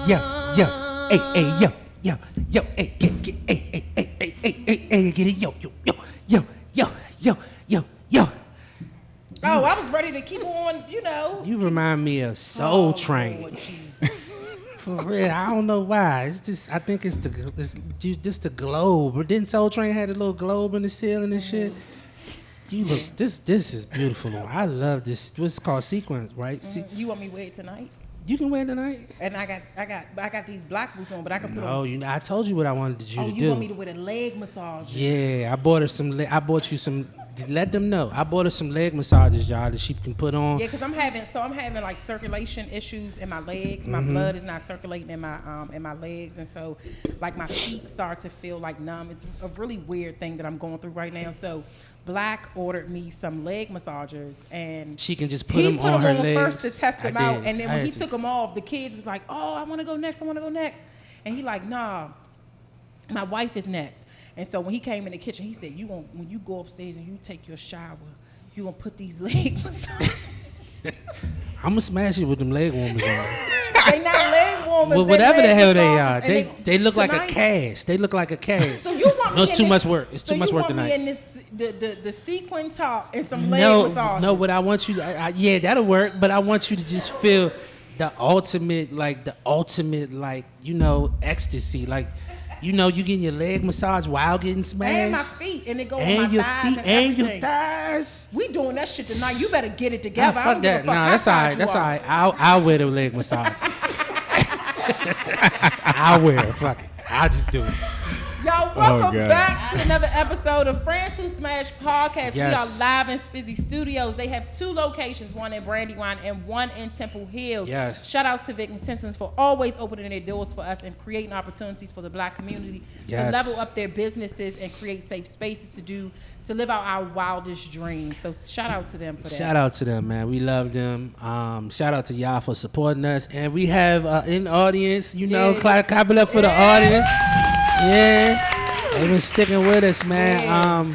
get it, yo. Oh, I was ready to keep on, You remind me of Soul Train. Lord Jesus. For real, I don't know why. It's just, I think it's just the globe. But didn't Soul Train had a little globe in the ceiling and shit? You look, this is beautiful. I love this. What's called sequins, right? You want me to wear it tonight? You can wear it tonight. And I got these black boots on, but I can put on. No, I told you what I wanted you to do. Oh, you want me to wear the leg massages? Yeah, I bought you some. Let them know. I bought her some leg massages, y'all, that she can put on. Yeah, because I'm having like circulation issues in my legs. My blood is not circulating in my legs, and so like my feet start to feel like numb. It's a really weird thing that I'm going through right now. So Black ordered me some leg massagers, and she can just put them on her legs. First to test them out, and then when he took them off, the kids was like, "Oh, I want to go next. And he like, "Nah, my wife is next." And so when he came in the kitchen, he said, when you go upstairs and you take your shower, you gonna put these leg massages. I'm gonna smash it with them leg warmers on. They not leg warmers. Well, whatever the hell they are, they look like a cast. They look like a cast. So you want me? No, it's too much work. It's too much work tonight. So you want me in the sequin top and some leg massages? No. What I want you, yeah, that'll work. But I want you to just feel the ultimate, ecstasy, like. You getting your leg massage while getting smashed. And my feet. And it go on my thighs and your thighs. We doing that shit tonight. You better get it together. Fuck that. Nah, that's all right. That's all right. I'll wear the leg massages. I'll wear it. Fuck it. I'll just do it. Y'all, welcome back to another episode of Friends Who Smash Podcast. Yes. We are live in Spizzy Studios. They have 2 locations, one in Brandywine and one in Temple Hills. Yes. Shout out to Vic and Tensons for always opening their doors for us and creating opportunities for the Black community to level up their businesses and create safe spaces to live out our wildest dreams. So shout out to them for that. Shout out to them, man. We love them. Shout out to y'all for supporting us. And we have in the audience, clap it up for the audience. Yeah, they've been sticking with us, man. Yeah.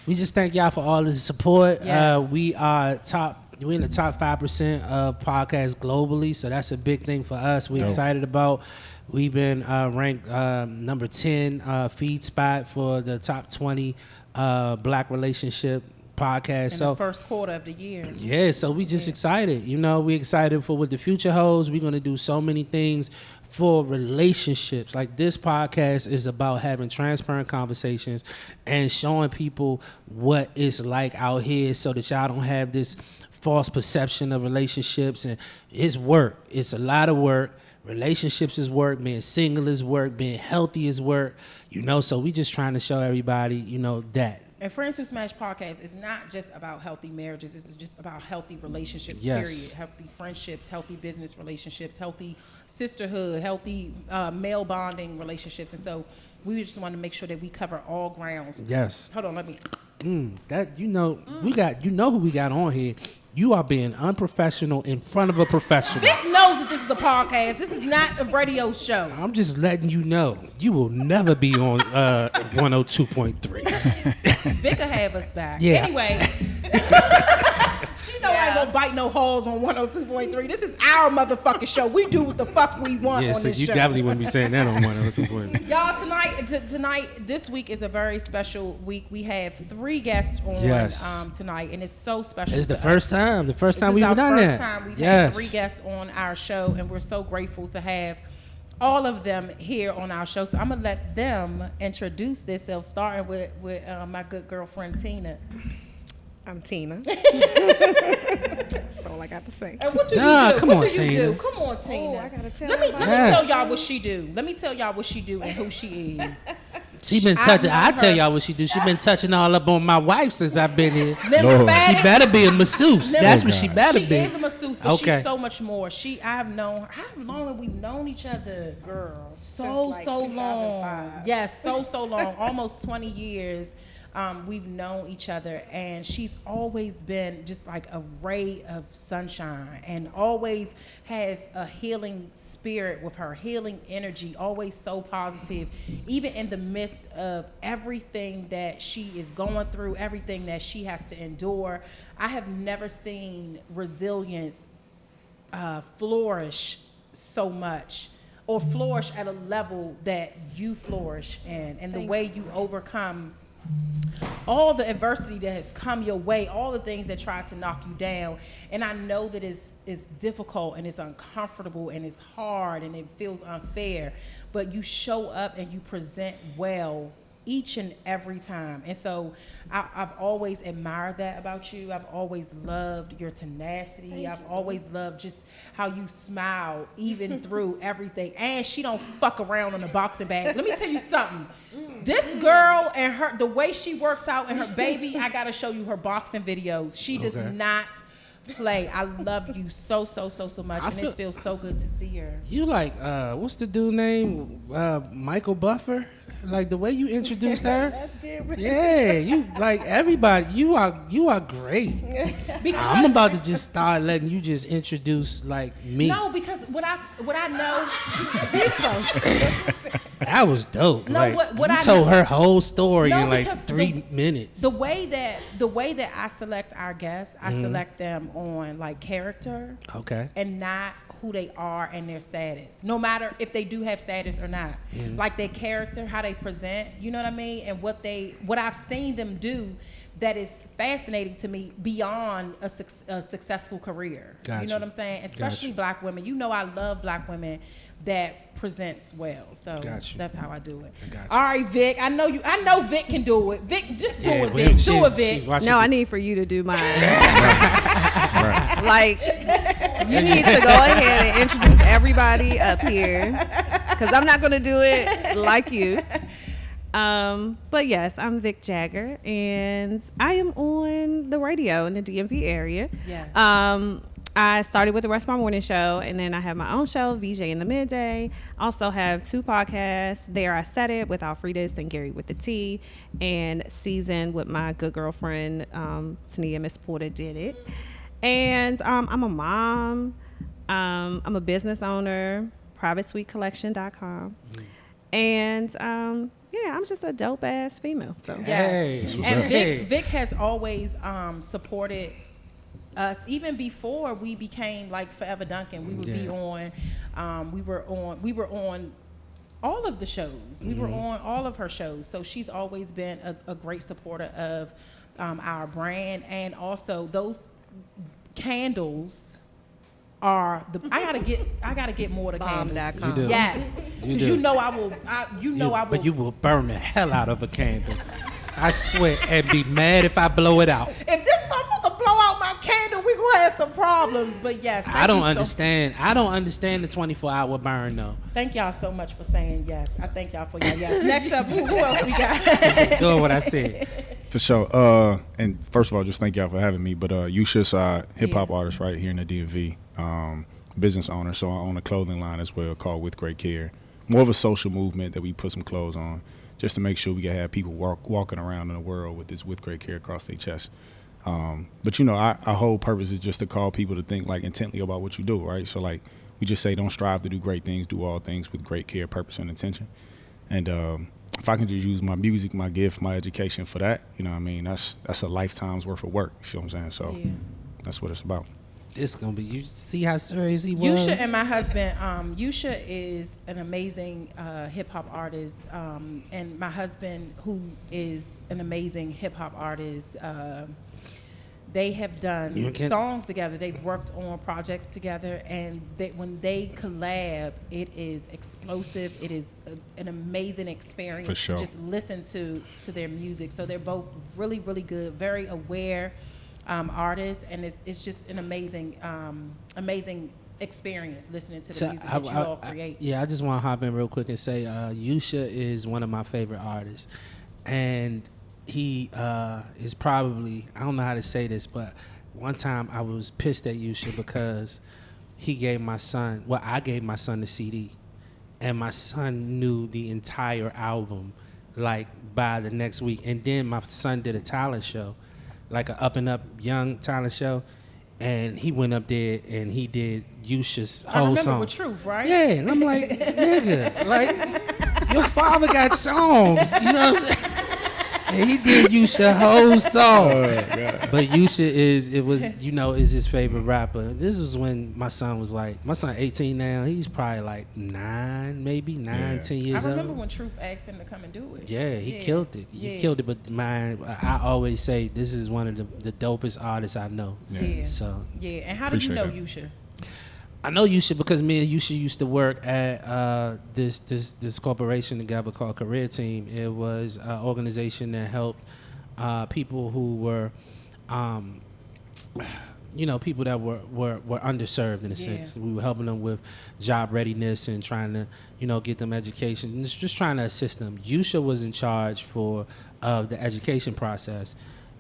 We just thank y'all for all the support. Yes. We're in the top 5% of podcasts globally, so that's a big thing for us. We're excited about. We've been ranked number 10 feed spot for the top 20 Black relationship podcast. In the first quarter of the year. Yeah, so we just excited. We excited for what the future holds. We're going to do so many things for relationships. Like this podcast is about having transparent conversations and showing people what it's like out here so that y'all don't have this false perception of relationships. And it's work. It's a lot of work. Relationships is work. Being single is work. Being healthy is work. So we just trying to show everybody, that. And Friends Who Smash Podcast is not just about healthy marriages. It's just about healthy relationships, yes. period. Healthy friendships, healthy business relationships, healthy sisterhood, healthy male bonding relationships. And so we just want to make sure that we cover all grounds. Yes. Hold on, let me. We got, who we got on here. You are being unprofessional in front of a professional. Vic knows that this is a podcast. This is not a radio show. I'm just letting you know. You will never be on 102.3. Vic will have us back. Yeah. Anyway. She know I ain't gonna bite no holes on 102.3. This is our motherfucking show. We do what the fuck we want on this you show. Definitely wouldn't be saying that on 102.3. Y'all, tonight, this week is a very special week. We have 3 guests on tonight, and it's so special. It's the first time. The first time we've done that. This is our first time we've had 3 guests on our show, and we're so grateful to have all of them here on our show. So I'm gonna let them introduce themselves, starting with my good girlfriend Tina. I'm Tina. That's all I got to say. And what do you do? Come on, Tina. Come on, Tina. Oh, I gotta tell Let me tell y'all what she do. Let me tell y'all what she do and who she is. She been touching. I tell y'all what she do. She been touching all up on my wife since I've been here. Lymphatic. She better be a masseuse. That's what she better be. She is a masseuse, but she's so much more. I've known her. How long have we known each other? Girl. So long. Yes, so long. Almost 20 years. We've known each other, and she's always been just like a ray of sunshine and always has a healing spirit with her, healing energy, always so positive, even in the midst of everything that she is going through, everything that she has to endure. I have never seen resilience flourish so much or flourish at a level that you flourish in, and the way you overcome all the adversity that has come your way, all the things that try to knock you down. And I know that it's difficult and it's uncomfortable and it's hard and it feels unfair, but you show up and you present well each and every time. And so I've always admired that about you. I've always loved your tenacity. I've always loved just how you smile even through everything. And she don't fuck around on the boxing bag. Let me tell you something. This girl and the way she works out and her baby, I gotta show you her boxing videos. She does not play. I love you so much, and it feels so good to see her. You like what's the dude name? Michael Buffer. Like the way you introduced her. That's good, right? Yeah, you like everybody. You are great. I'm about to just start letting you just introduce like me. No, because what I know. He's so stupid. That was dope. No, like, what you I told know- her whole story No, in like because 3 minutes. The way that I select our guests, I select them on like character Okay. and not who they are and their status. No matter if they do have status or not. Like their character, how they present, you know what I mean? And what I've seen them do that is fascinating to me beyond a successful career. Gotcha. You know what I'm saying? Especially Gotcha. Black women. You know I love Black women that presents well. So Gotcha. that's how I do it. Gotcha. All right, Vic. I know Vic can do it. Vic, just do it, well, Vic. she- Do it, she's Vic. watching No, the- I need for you to do mine. Right. Like, you need to go ahead and introduce everybody up here, because I'm not going to do it like you. But yes, I'm Vic Jagger, and I am on the radio in the DMV area. Yes. I started with the Rest of My Morning show, and then I have my own show, VJ in the Midday. I also have 2 podcasts, There I Said It with Alfredas and Gary with the T, and Season with my good girlfriend, Tania Miss Porter Did It. And I'm a mom. I'm a business owner, privatesuitecollection.com. And yeah, I'm just a dope ass female. So Yes. Hey. That's what's And up. Vic has always supported us even before we became like Forever Dunkin'. We would be on we were on all of the shows. We were on all of her shows. So she's always been a great supporter of our brand, and also those candles are the I gotta get more to candles. Bomb.com. You do. Yes. You Because do. I will But you will burn the hell out of a candle. I swear, and be mad if I blow it out. if this motherfucker blow out my candle, we gonna have some problems. But yes, I don't thank you understand. I don't understand the 24-hour burn though. Thank y'all so much for saying yes. I thank y'all for your yes. Next up, who else we got? Doing what I said. For sure. And first of all, just thank y'all for having me. But Yusha's hip hop Yeah. artist right here in the DMV, business owner. So I own a clothing line as well called With Great Care. More of a social movement that we put some clothes on just to make sure we can have people walking around in the world with this With Great Care across their chest. But our whole purpose is just to call people to think like intently about what you do, right? So like we just say, don't strive to do great things, do all things with great care, purpose, and intention. And if I can just use my music, my gift, my education for that, you know what I mean? That's a lifetime's worth of work, you feel what I'm saying? So that's what it's about. It's gonna be. You see how serious he was. Yusha and my husband, Yusha is an amazing hip hop artist, and my husband, who is an amazing hip hop artist, they have done songs together. They've worked on projects together, and when they collab, it is explosive. It is an amazing experience For sure. to just listen to their music. So they're both really, really good, very aware artists, and it's just an amazing experience listening to the music that you all create. I just want to hop in real quick and say Yusha is one of my favorite artists, and he is probably, I don't know how to say this, but one time I was pissed at Yusha because I gave my son the CD, and my son knew the entire album like by the next week, and then my son did a talent show, like an up and up young talent show, and he went up there and he did Yusha's I whole remember song. with Truth, right? Yeah, and I'm like, nigga, like your father got songs, you know what I'm saying? And he did Yusha whole song. Oh, God. But Yusha is his favorite rapper. This was when my son was like, my son 18 now. He's probably like 10 I years old. remember when Truth asked him to come and do it. Yeah, he killed it. He killed it. But I always say this is one of the dopest artists I know. Yeah. So Yeah. And how did you know Appreciate Yusha? I know Yusha because me and Yusha used to work at this corporation together called Career Team. It was an organization that helped people who were, people that were underserved in a sense. We were helping them with job readiness and trying to, get them education and just trying to assist them. Yusha was in charge of the education process.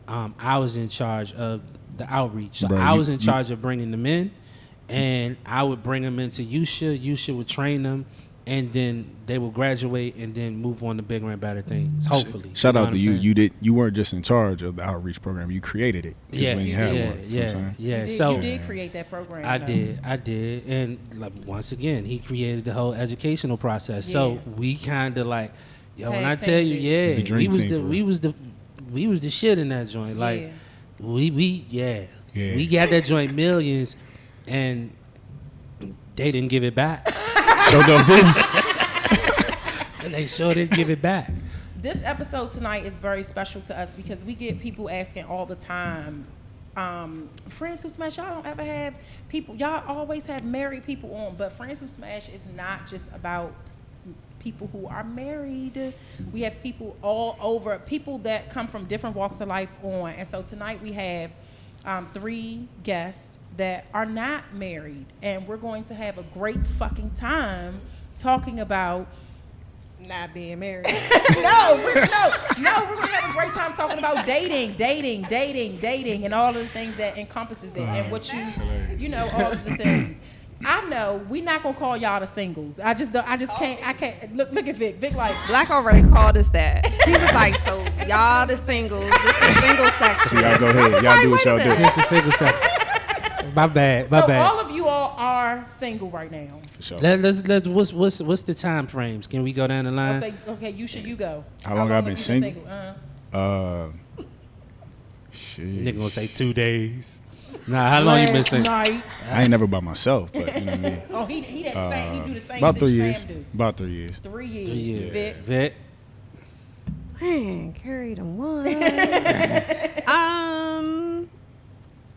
I was in charge of the outreach. So I was in charge of bringing them in. And I would bring them into Yusha. Yusha would train them, and then they would graduate and then move on to bigger and better things. Hopefully. Shout out to you. You weren't just in charge of the outreach program. You created it. Yeah. You did create that program. I did. And like once again, he created the whole educational process. Yeah. So we kind of like, when I Tag tell you, teamed it. we was the shit in that joint. Like we got that joint millions. And they didn't give it back. And they sure didn't give it back. This episode tonight is very special to us because we get people asking all the time, Friends Who Smash, y'all don't ever have people, y'all always have married people on, but Friends Who Smash is not just about people who are married. We have people all over, people that come from different walks of life on. And so tonight we have 3 guests that are not married, and we're going to have a great fucking time talking about Not being married. we're gonna have a great time talking about dating, and all of the things that encompasses it, and what all of the things. I know we're not gonna call y'all the singles. I can't. Look at Vic. Vic like Black already called us that. He was like, so y'all the singles. This the single section. So y'all go ahead. Y'all do what y'all do. It's the single section. My bad. all of you all are single right now. For sure. Let's what's the time frames? Can we go down the line? I'll say, okay, you go. How long I've been have you single? Shit. Nigga gonna say 2 days. Nah, how long you been single? Night. I ain't never by myself, but you know what I mean. Oh, he that same. He do the same. About shit 3 Sam years. do. About 3 years. 3 years. 3 years. Vic. Man, carried a one.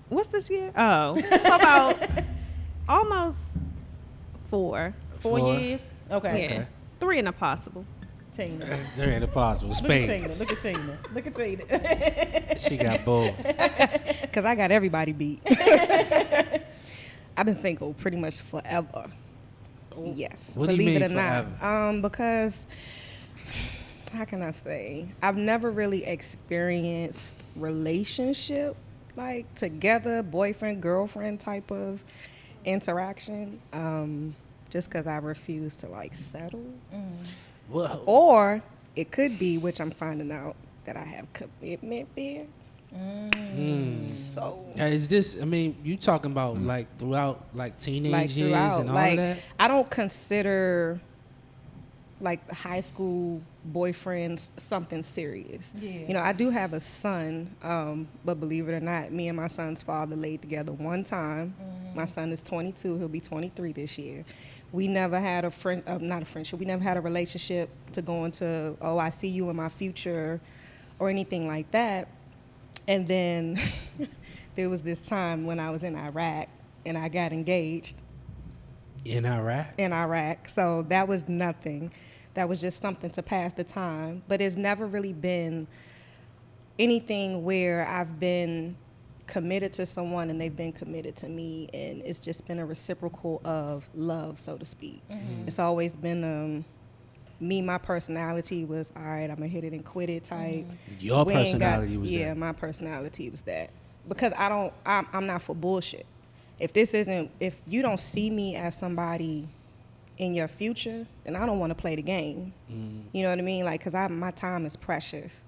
What's this year? Oh, so about almost 4. 4 years. Okay. Yeah, 3 and a possible. Tina. There ain't impossible. Look Spain. at Tina. Look at Tina. She got bored. Because I got everybody beat. I've been single pretty much forever. Yes. What do you believe mean it or forever? not. Because, how can I say? I've never really experienced relationship, like together, boyfriend, girlfriend type of interaction. Just because I refuse to like settle. Well, Or it could be, which I'm finding out, that I have commitment fear. So is this? I mean, you talking about like throughout like teenage years and all like, that? I don't consider like high school boyfriends something serious. Yeah. I do have a son, but believe it or not, me and my son's father laid together one time. My son is 22; he'll be 23 this year. We never had not a friendship. We never had a relationship to go into, oh, I see you in my future, or anything like that. And then there was this time when I was in Iraq and I got engaged. In Iraq? In Iraq. So that was nothing. That was just something to pass the time. But it's never really been anything where I've been committed to someone and they've been committed to me, and it's just been a reciprocal of love, so to speak. It's always been me, my personality was, all right, I'm gonna hit it and quit it type. Your We ain't personality was yeah, that. my personality was that. Because I'm not for bullshit. If you don't see me as somebody in your future, then I don't want to play the game. You know what I mean? Like, cause my time is precious.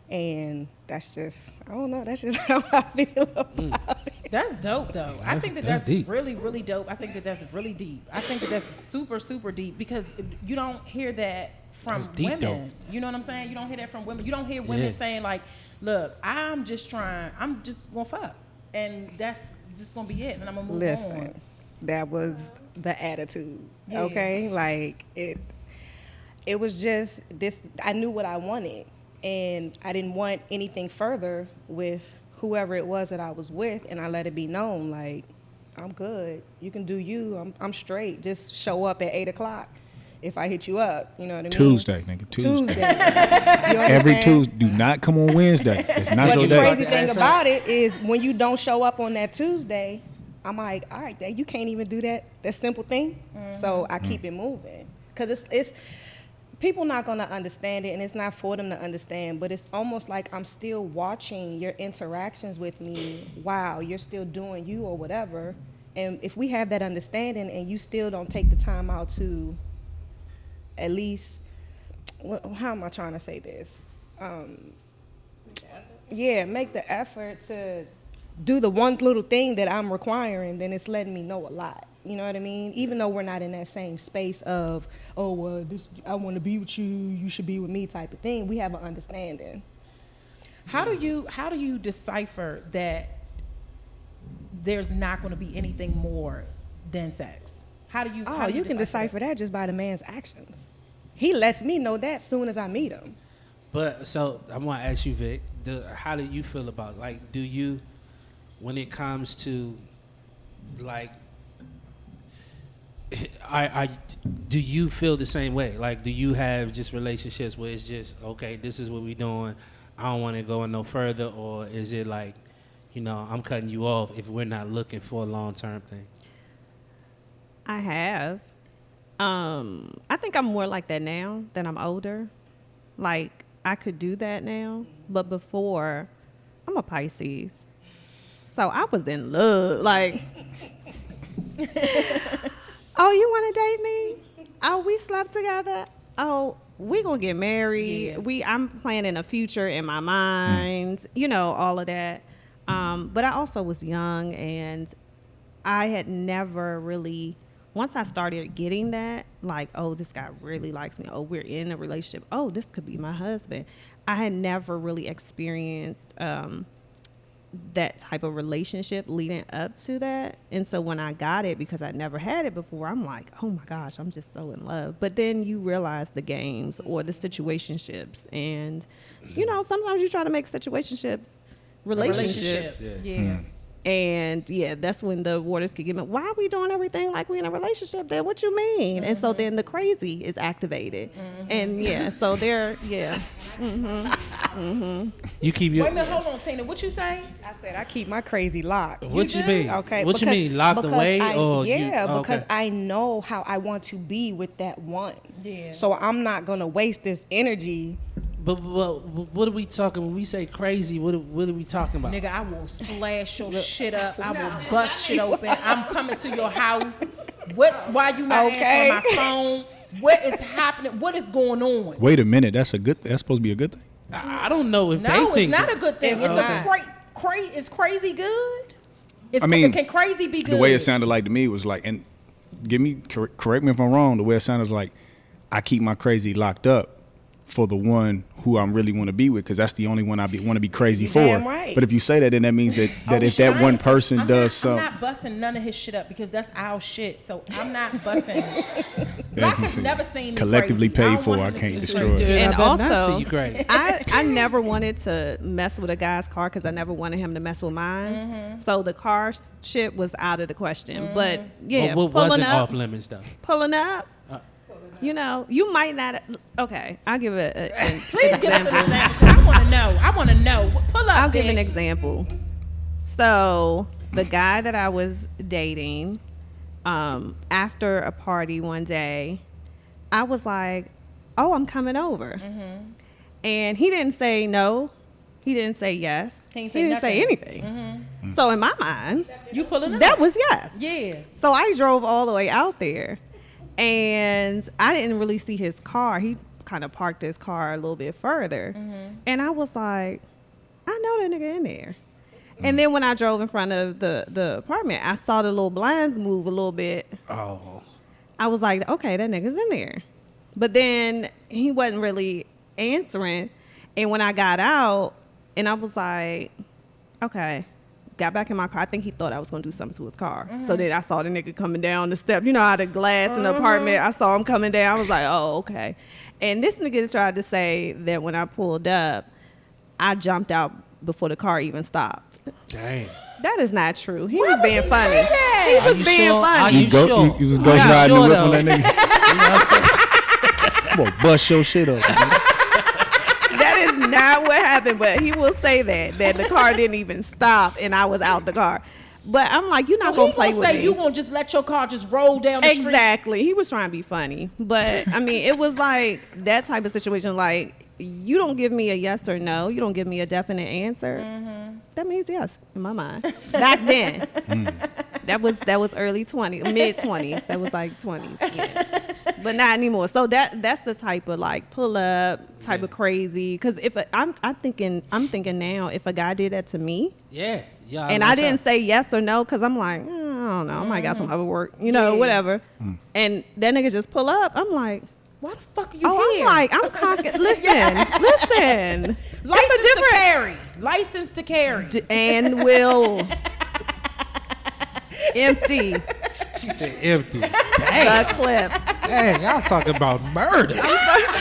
And that's just, I don't know, that's just how I feel about it. That's dope, though. I think that's deep. really, really dope. I think that's really deep. I think that's super, super deep because you don't hear that from deep, women. though. You know what I'm saying? You don't hear that from women. You don't hear women saying like, "Look, I'm just gonna fuck, and that's just gonna be it, and I'm gonna move on." That was the attitude. Yeah. Okay, like it was just this. I knew what I wanted, and I didn't want anything further with whoever it was that I was with, and I let it be known, like, I'm good. You can do you. I'm straight. Just show up at 8:00 if I hit you up. You know what I mean? Tuesday, nigga. Tuesday. You Every understand? Tuesday. Do not come on Wednesday. It's not But your the day. crazy thing about it is when you don't show up on that Tuesday, I'm like, all right, Dad, you can't even do that simple thing. So I keep it moving because it's people not gonna understand it, and it's not for them to understand. But it's almost like I'm still watching your interactions with me while you're still doing you or whatever. And if we have that understanding, and you still don't take the time out to at least, how am I trying to say this? Make the effort to do the one little thing that I'm requiring, then it's letting me know a lot. You know what I mean? Even though we're not in that same space of, oh, well, this, I want to be with you, you should be with me type of thing. We have an understanding. How do you decipher that there's not going to be anything more than sex? How do you can decipher that just by the man's actions. He lets me know that soon as I meet him. But so I want to ask you, Vic, how do you feel about, like, do you, when it comes to, like, do you feel the same way? Like, do you have just relationships where it's just, okay, this is what we doing, I don't want to go no further, or is it like, you know, I'm cutting you off if we're not looking for a long-term thing? I have. I think I'm more like that now that I'm older. Like, I could do that now, but before, I'm a Pisces. So I was in love. Like, oh, you want to date me? Oh, we slept together. Oh, we gonna get married. Yeah. I'm planning a future in my mind. You know, all of that. But I also was young, and I had never really. Once I started getting that, like, oh, this guy really likes me. Oh, we're in a relationship. Oh, this could be my husband. I had never really experienced that type of relationship leading up to that. And so when I got it, because I never had it before, I'm like, oh my gosh, I'm just so in love. But then you realize the games or the situationships. And, you know, sometimes you try to make situationships relationships. Yeah. And yeah, that's when the waters could get me. Why are we doing everything like we in a relationship then? What you mean? And so then the crazy is activated. And yeah, so they're, yeah. You keep your. Wait a minute, hold on, Tina. What you say? I said I keep my crazy locked. What you mean? Okay. What you mean? Locked away? Because I know how I want to be with that one. Yeah. So I'm not gonna waste this energy. But what are we talking when we say crazy? What are we talking about? Nigga, I will slash your shit up. I will bust shit open. I'm coming to your house. Why you not answering my phone? What is happening? What is going on? Wait a minute. That's supposed to be a good thing? I don't know if they No, think it's not a good thing. It's It's not. Is crazy good? Can crazy be good? The way it sounded like to me was like, and correct me if I'm wrong, the way it sounded like, I keep my crazy locked up for the one who I really want to be with, because that's the only one I want to be crazy for. Damn right. But if you say that, then that means that if that one person does something, I'm not busting none of his shit up because that's our shit. So I'm not busting. Black has never seen me collectively crazy. paid for. I want him to can't see destroy me it. And And also, also, you crazy. I never wanted to mess with a guy's car because I never wanted him to mess with mine. So the car shit was out of the question. But yeah, But what pulling wasn't up, off limits though? pulling up. You know, you might not. Okay, I'll give an Please give us an example. 'Cause I want to know. I want to know. Pull up. I'll give Vic. an example. So the guy that I was dating, after a party one day, I was like, "Oh, I'm coming over," and he didn't say no. He didn't say yes. He He didn't say nothing. anything. So in my mind, You pulling up? that was yes. Yeah. So I drove all the way out there, and I didn't really see his car. He kind of parked his car a little bit further, and I was like, I know that nigga in there. And then when I drove in front of the apartment, I saw the little blinds move a little bit. Oh. I was like, okay, that nigga's in there. But then he wasn't really answering. And when I got out, and I was like, okay, got back in my car. I think he thought I was going to do something to his car. So then I saw the nigga coming down the steps. You know how the glass in the apartment, I saw him coming down. I was like, oh, okay. And this nigga tried to say that when I pulled up, I jumped out before the car even stopped. Dang. That is not true. He was being funny. say that? He Are was you being sure? Are funny. you sure? You was Are ghost you riding the sure, whip on though? that nigga. You know what I'm saying? I'm gonna bust your shit up. Nigga. That is not what happened, but he will say that the car didn't even stop and I was out the car. But I'm like, you're not So gonna he play gonna with say me. you gonna just let your car just roll down the street? Exactly. He was trying to be funny, but I mean, it was like that type of situation. Like, you don't give me a yes or no. You don't give me a definite answer. That means yes in my mind. Back then, that was early 20s, mid 20s. That was like 20s, yeah. But not anymore. So that's the type of like pull up type of crazy. Because if I'm thinking now, if a guy did that to me, Yeah. Yeah. and I didn't say yes or no because I'm like, I don't know, I might got some other work, whatever. And that nigga just pull up. I'm like, Why the fuck are you oh, here? I'm like, I'm cocky. Listen. License to carry. License to carry. And will empty She said empty. the Dang. clip. Dang, y'all talking about murder.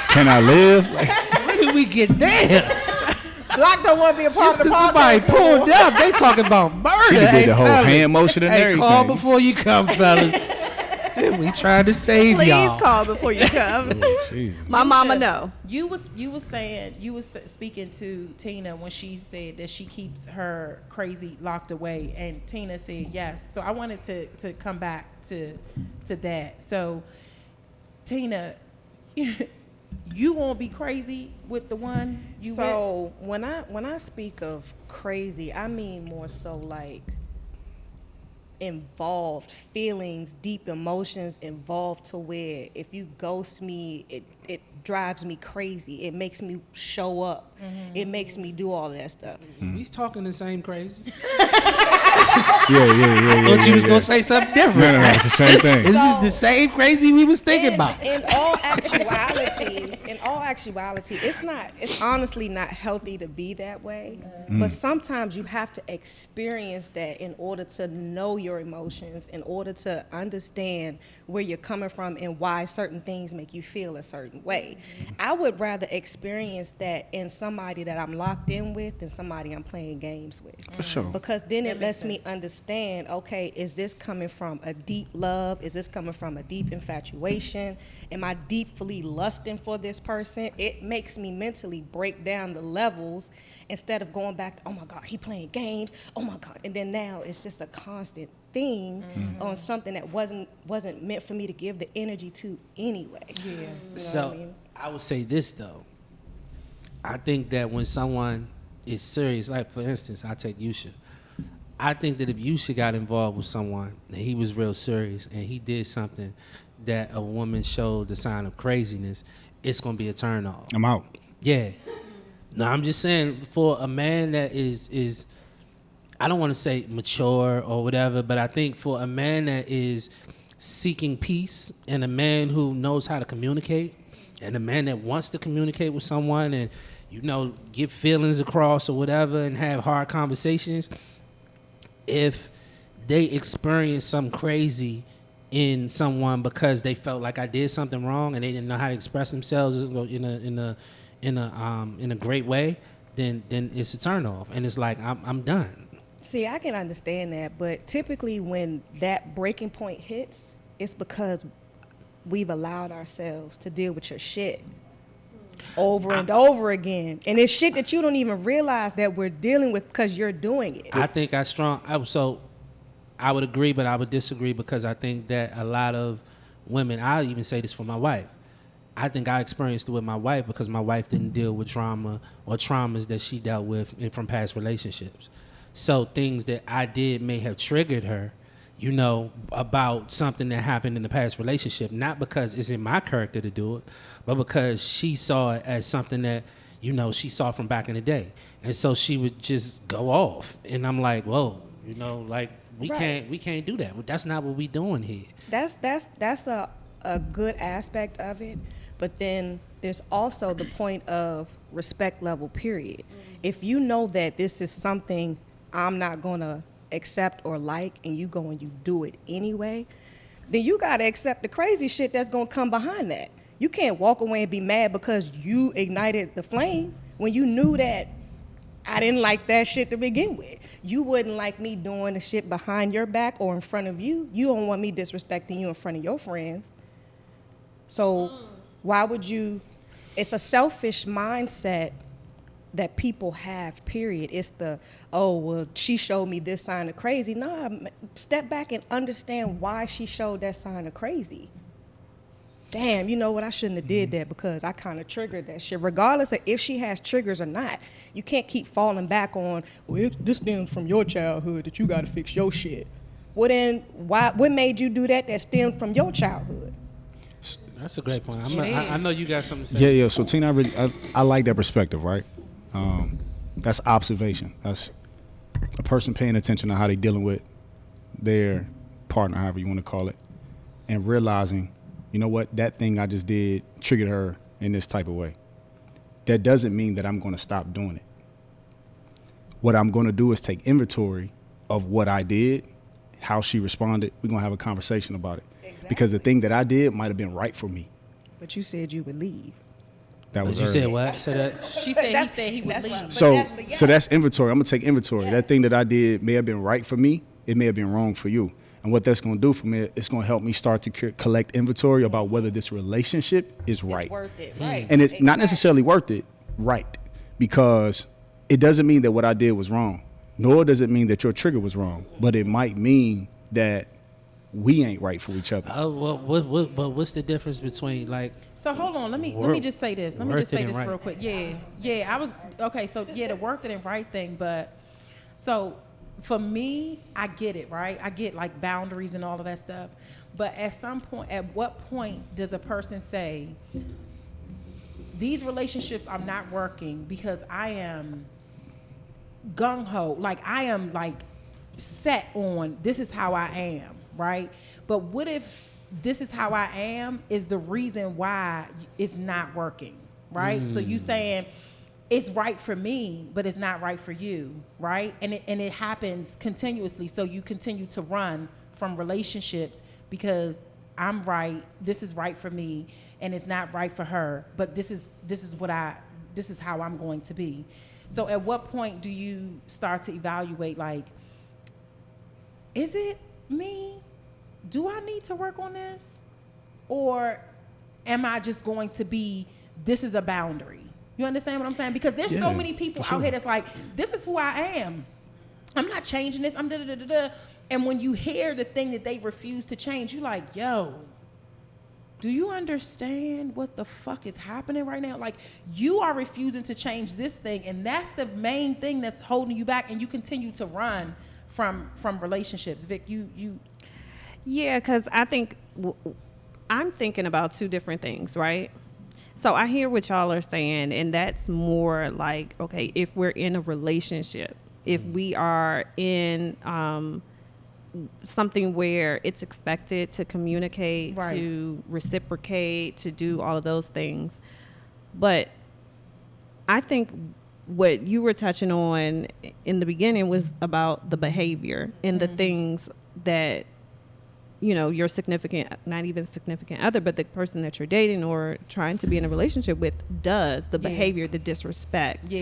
Can I live? Like, When did we get there? Block don't want to be a part Just of the because podcast. somebody pulled up, they talking about murder. She did Hey, the whole fellas. hand motion and hey, everything. call before you come, fellas. We trying to save Please y'all. call before you come. Jesus. My mama know. You was speaking to Tina when she said that she keeps her crazy locked away, and Tina said yes. So I wanted to come back to that. So Tina, you gonna be crazy with the one you with? So when I speak of crazy, I mean more so like involved feelings, deep emotions involved to where if you ghost me, it drives me crazy. It makes me show up. It makes me do all that stuff. We talking the same crazy. Yeah. Thought you was gonna say something different. No, it's the same thing. This is the same crazy we was thinking about. In all actuality, it's honestly not healthy to be that way. But sometimes you have to experience that in order to know your emotions, in order to understand where you're coming from and why certain things make you feel a certain way. I would rather experience that in somebody that I'm locked in with than somebody I'm playing games with. For sure. Because then it lets me understand, okay, is this coming from a deep love? Is this coming from a deep infatuation? Am I deeply lusting for this person? It makes me mentally break down the levels instead of going back to, oh my God, he playing games, oh my God. And then now it's just a constant thing on something that wasn't meant for me to give the energy to anyway. Yeah. You know So what I mean? I would say this though. I think that when someone is serious, like for instance, I take Yusha. I think that if Yusha got involved with someone and he was real serious and he did something that a woman showed the sign of craziness, it's gonna be a turn off. I'm out. Yeah. No, I'm just saying for a man that is I don't want to say mature or whatever, but I think for a man that is seeking peace and a man who knows how to communicate and a man that wants to communicate with someone and, get feelings across or whatever and have hard conversations, if they experience something crazy in someone because they felt like I did something wrong and they didn't know how to express themselves in a great way, then it's a turn off and it's like I'm done. See, I can understand that, but typically when that breaking point hits, it's because we've allowed ourselves to deal with your shit over and over again. And it's shit that you don't even realize that we're dealing with because you're doing it. I think so I would agree, but I would disagree because I think that a lot of women, I even say this for my wife, I think I experienced it with my wife because my wife didn't deal with trauma or traumas that she dealt with from past relationships. So things that I did may have triggered her, about something that happened in the past relationship, not because it's in my character to do it, but because she saw it as something that, you know, she saw from back in the day. And so she would just go off. And I'm like, whoa, you know, like we can't do that. That's not what we doing here. That's a good aspect of it. But then there's also the point of respect level, period. If you know that this is something I'm not going to accept or like, and you go and you do it anyway, then you got to accept the crazy shit that's going to come behind that. You can't walk away and be mad because you ignited the flame when you knew that I didn't like that shit to begin with. You wouldn't like me doing the shit behind your back or in front of you. You don't want me disrespecting you in front of your friends. So why would you? It's a selfish mindset that people have, period. It's the, oh, well, she showed me this sign of crazy. Nah, step back and understand why she showed that sign of crazy. Damn, you know what, I shouldn't have did that because I kind of triggered that shit. Regardless of if she has triggers or not, you can't keep falling back on, well, this stems from your childhood that you got to fix your shit. Well then, what made you do that stemmed from your childhood? That's a great point. I know you got something to say. Yeah. So Tina, I like that perspective, right? That's observation. That's a person paying attention to how they dealing with their partner, however you want to call it, and realizing, you know what, that thing I just did triggered her in this type of way. That doesn't mean that I'm going to stop doing it. What I'm going to do is take inventory of what I did, how she responded. We're going to have a conversation about it. Exactly. Because the thing that I did might have been right for me. But you said you would leave. That was you her. said what? Said that? She said he said he would leave. So that's inventory. I'm going to take inventory. Yes. That thing that I did may have been right for me. It may have been wrong for you. And what that's going to do for me, it's going to help me start to collect inventory about whether this relationship is right. It's worth it, right. And it's not necessarily worth it, right. Because it doesn't mean that what I did was wrong, nor does it mean that your trigger was wrong. But it might mean that we ain't right for each other. Well, but what's the difference between, like... So hold on, let me just say this. Let me just say this real quick. Yeah, I was... Okay, so yeah, the worth it and right thing, but... So... For me, I get it, right? I get like boundaries and all of that stuff. But at what point does a person say, these relationships are not working because I am gung-ho, like I am like set on this is how I am, right? But what if this is how I am is the reason why it's not working, right? So you saying, it's right for me, but it's not right for you, right? And it happens continuously. So you continue to run from relationships because I'm right, this is right for me, and it's not right for her. But this is how I'm going to be. So at what point do you start to evaluate, like, is it me? Do I need to work on this? Or am I just going to be, this is a boundary? You understand what I'm saying? Because there's so many people out here that's like, this is who I am. I'm not changing this. I'm da-da-da-da-da. And when you hear the thing that they refuse to change, you're like, yo, do you understand what the fuck is happening right now? Like, you are refusing to change this thing, and that's the main thing that's holding you back, and you continue to run from relationships. Vic, you. Yeah, because I think I'm thinking about two different things, right? So I hear what y'all are saying, and that's more like, okay, if we're in a relationship, if we are in something where it's expected to communicate, right, to reciprocate, to do all of those things. But I think what you were touching on in the beginning was about the behavior and the things that, you know, your significant, not even significant other, but the person that you're dating or trying to be in a relationship with does, the behavior, the disrespect,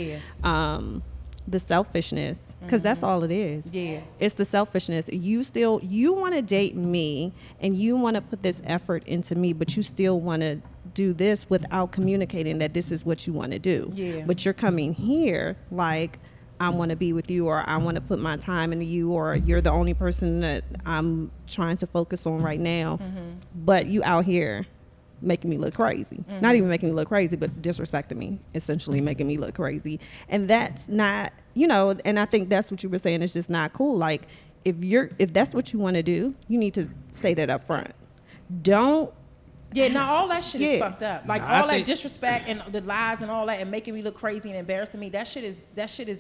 the selfishness, because that's all it is. Yeah, it's the selfishness. You want to date me and you want to put this effort into me, but you still want to do this without communicating that this is what you want to do. Yeah. But you're coming here like, I want to be with you, or I want to put my time into you, or you're the only person that I'm trying to focus on right now. But you out here making me look crazy. Not even making me look crazy, but disrespecting me, essentially making me look crazy. And that's not, you know, and I think that's what you were saying, it's just not cool. Like, if that's what you want to do, you need to say that up front. Don't Yeah, no, all that shit is Yeah. fucked up. Like I all that think- disrespect and the lies and all that, and making me look crazy and embarrassing me. That shit is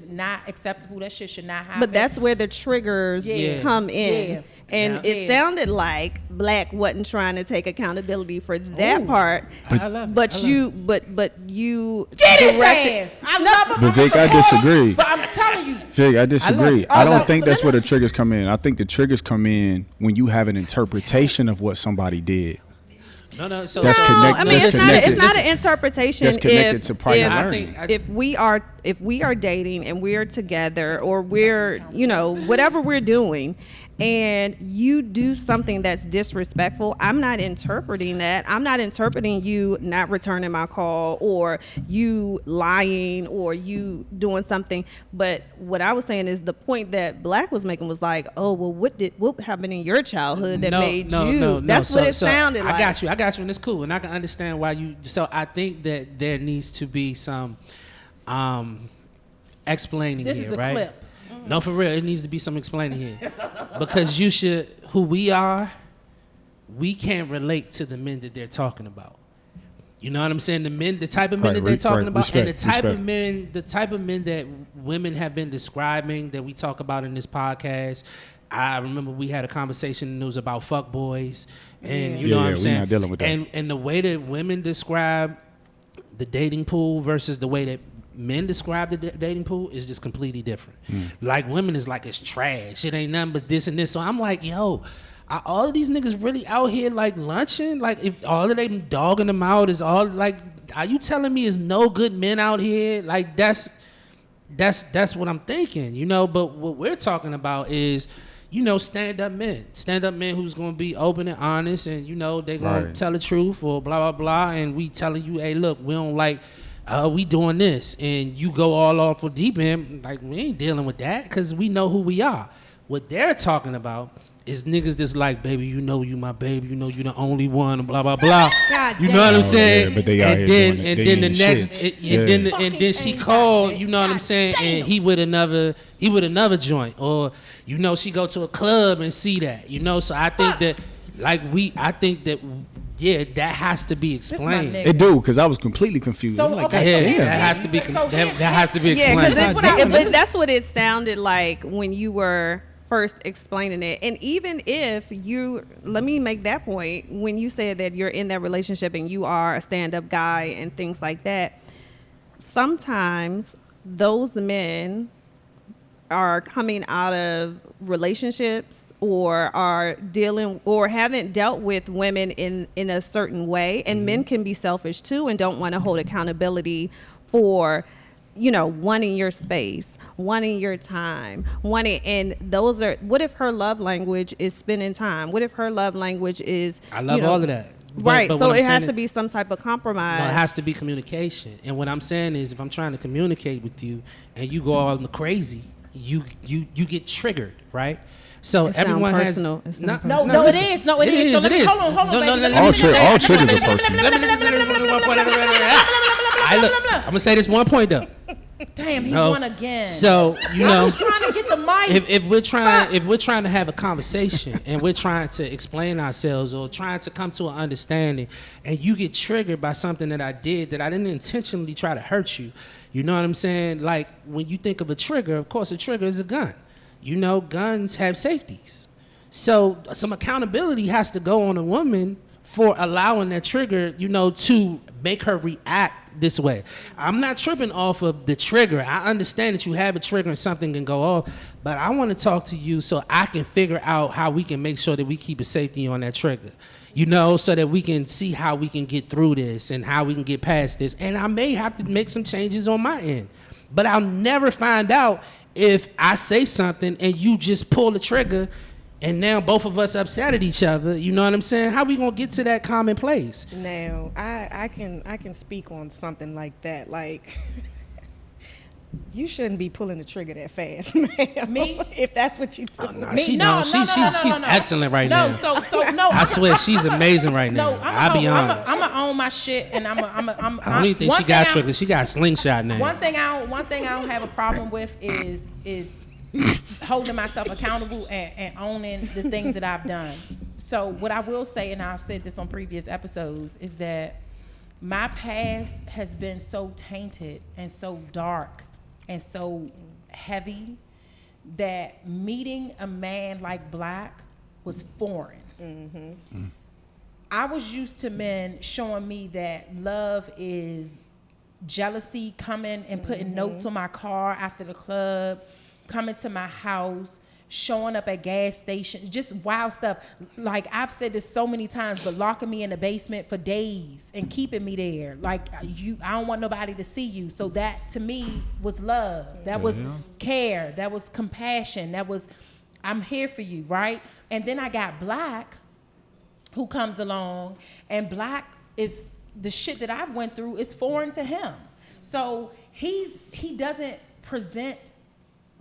not acceptable. That shit should not happen. But that's where the triggers Yeah. come in. Yeah. And Yeah. it sounded like Black wasn't trying to take accountability for that Ooh. part. I love it. But I love you Get his directed- ass. I love him. But I'm Vic, I supportive, disagree. But I'm telling you, Jay, I disagree. I I love- don't think that's where the triggers come in. I think the triggers come in when you have an interpretation of what somebody did. No. So That's No, connect- I mean that's it's not. It's connected. not an interpretation. That's connected if, to prior if, learning. if we are dating and we're together, or we're whatever we're doing, and you do something that's disrespectful, I'm not interpreting that. I'm not interpreting you not returning my call, or you lying, or you doing something. But what I was saying is the point that Black was making was like, oh well, what happened in your childhood that made you? No. That's what it So sounded like. I got you, and it's cool, and I can understand why you. So I think that there needs to be some explaining this here, is a right? clip. No, for real, it needs to be some explaining here, because who we are, we can't relate to the men that they're talking about. You know what I'm saying? The type of men Right, that they're talking right, about, and the respect. type of men that women have been describing that we talk about in this podcast. I remember we had a conversation and it was about fuck boys, and you know what I'm we saying. not dealing with that. And the way that women describe the dating pool versus the way that men describe the dating pool is just completely different. Like women is like it's trash. It ain't nothing but this and this. So I'm like, yo, are all of these niggas really out here like lunching? Like if all of them dogging them out is all like, are you telling me is no good men out here? Like that's what I'm thinking, you know. But what we're talking about is, you know, stand up men who's gonna be open and honest, and you know they gonna Right. tell the truth or blah blah blah, and we telling you, hey, look, we don't like. We doing this, and you go all off for deep end. Like we ain't dealing with that because we know who we are. What they're talking about is niggas that's like, baby, you know you my baby, you know you the only one, and blah blah blah. God You know what I'm damn. saying? Yeah, but they out and here then doing it. and They then the ain't next, shit. and then Fucking she ain't called. got You know what I'm God saying? damn. And he with another joint, or you know she go to a club and see that. You know, so I think that yeah, that has to be my explained. nigga. It do, because I was completely confused. So, I'm like, okay, God Yeah, so damn. here's- that has to be so here's- that has to be Yeah, explained. because This is- that's what it sounded like when you were first explaining it. And even if let me make that point, when you said that you're in that relationship and you are a stand-up guy and things like that, sometimes those men are coming out of relationships or are dealing or haven't dealt with women in a certain way, and men can be selfish too and don't want to hold accountability for wanting your space, wanting your time, and those are, what if her love language is spending time? What if her love language is, I love all of that. Right. But So what I'm it has saying to be some type of compromise. No, it has to be communication. And what I'm saying is, if I'm trying to communicate with you and you go all crazy, you get triggered, right? So It sound everyone personal. It has sound No, no, it is. No, it is. So let me, hold on, No, baby. no, Let me all just tri- say- all triggers let me- are personal. let me- let me- let me- let me- let me- let me- let me- let me- I'm gonna say this one point though. Damn, he No. won again. So you I know, was trying to get the mic. if we're trying to have a conversation and we're trying to explain ourselves or trying to come to an understanding, and you get triggered by something that I did that I didn't intentionally try to hurt you, you know what I'm saying? Like when you think of a trigger, of course a trigger is a gun. You know, guns have safeties. So some accountability has to go on a woman for allowing that trigger, you know, to make her react this way. I'm not tripping off of the trigger. I understand that you have a trigger and something can go off, but I want to talk to you so I can figure out how we can make sure that we keep a safety on that trigger, you know, so that we can see how we can get through this and how we can get past this. And I may have to make some changes on my end, but I'll never find out if I say something and you just pull the trigger and now both of us upset at each other. You know what I'm saying? How we gonna get to that common place? Now, I can speak on something like that. Like, you shouldn't be pulling the trigger that fast, man. Me? If that's what you do. Nah, Me? she No, don't. no, She's no. excellent right now. No, no. I swear she's amazing right now. No, I'll be honest. I'm gonna own my shit, and I'm. I don't even think she got triggers. She got slingshot now. One thing I don't have a problem with is holding myself accountable and owning the things that I've done. So what I will say, and I've said this on previous episodes, is that my past has been so tainted and so dark and so heavy that meeting a man like Black was foreign. Mm-hmm. I was used to men showing me that love is jealousy, coming and putting notes on my car after the club, coming to my house, showing up at gas stations, just wild stuff. Like, I've said this so many times, but locking me in the basement for days and keeping me there. Like, I don't want nobody to see you. So that, to me, was love. That was care. That was compassion. That was, I'm here for you, right? And then I got Black, who comes along, and Black is, the shit that I've went through is foreign to him. So he doesn't present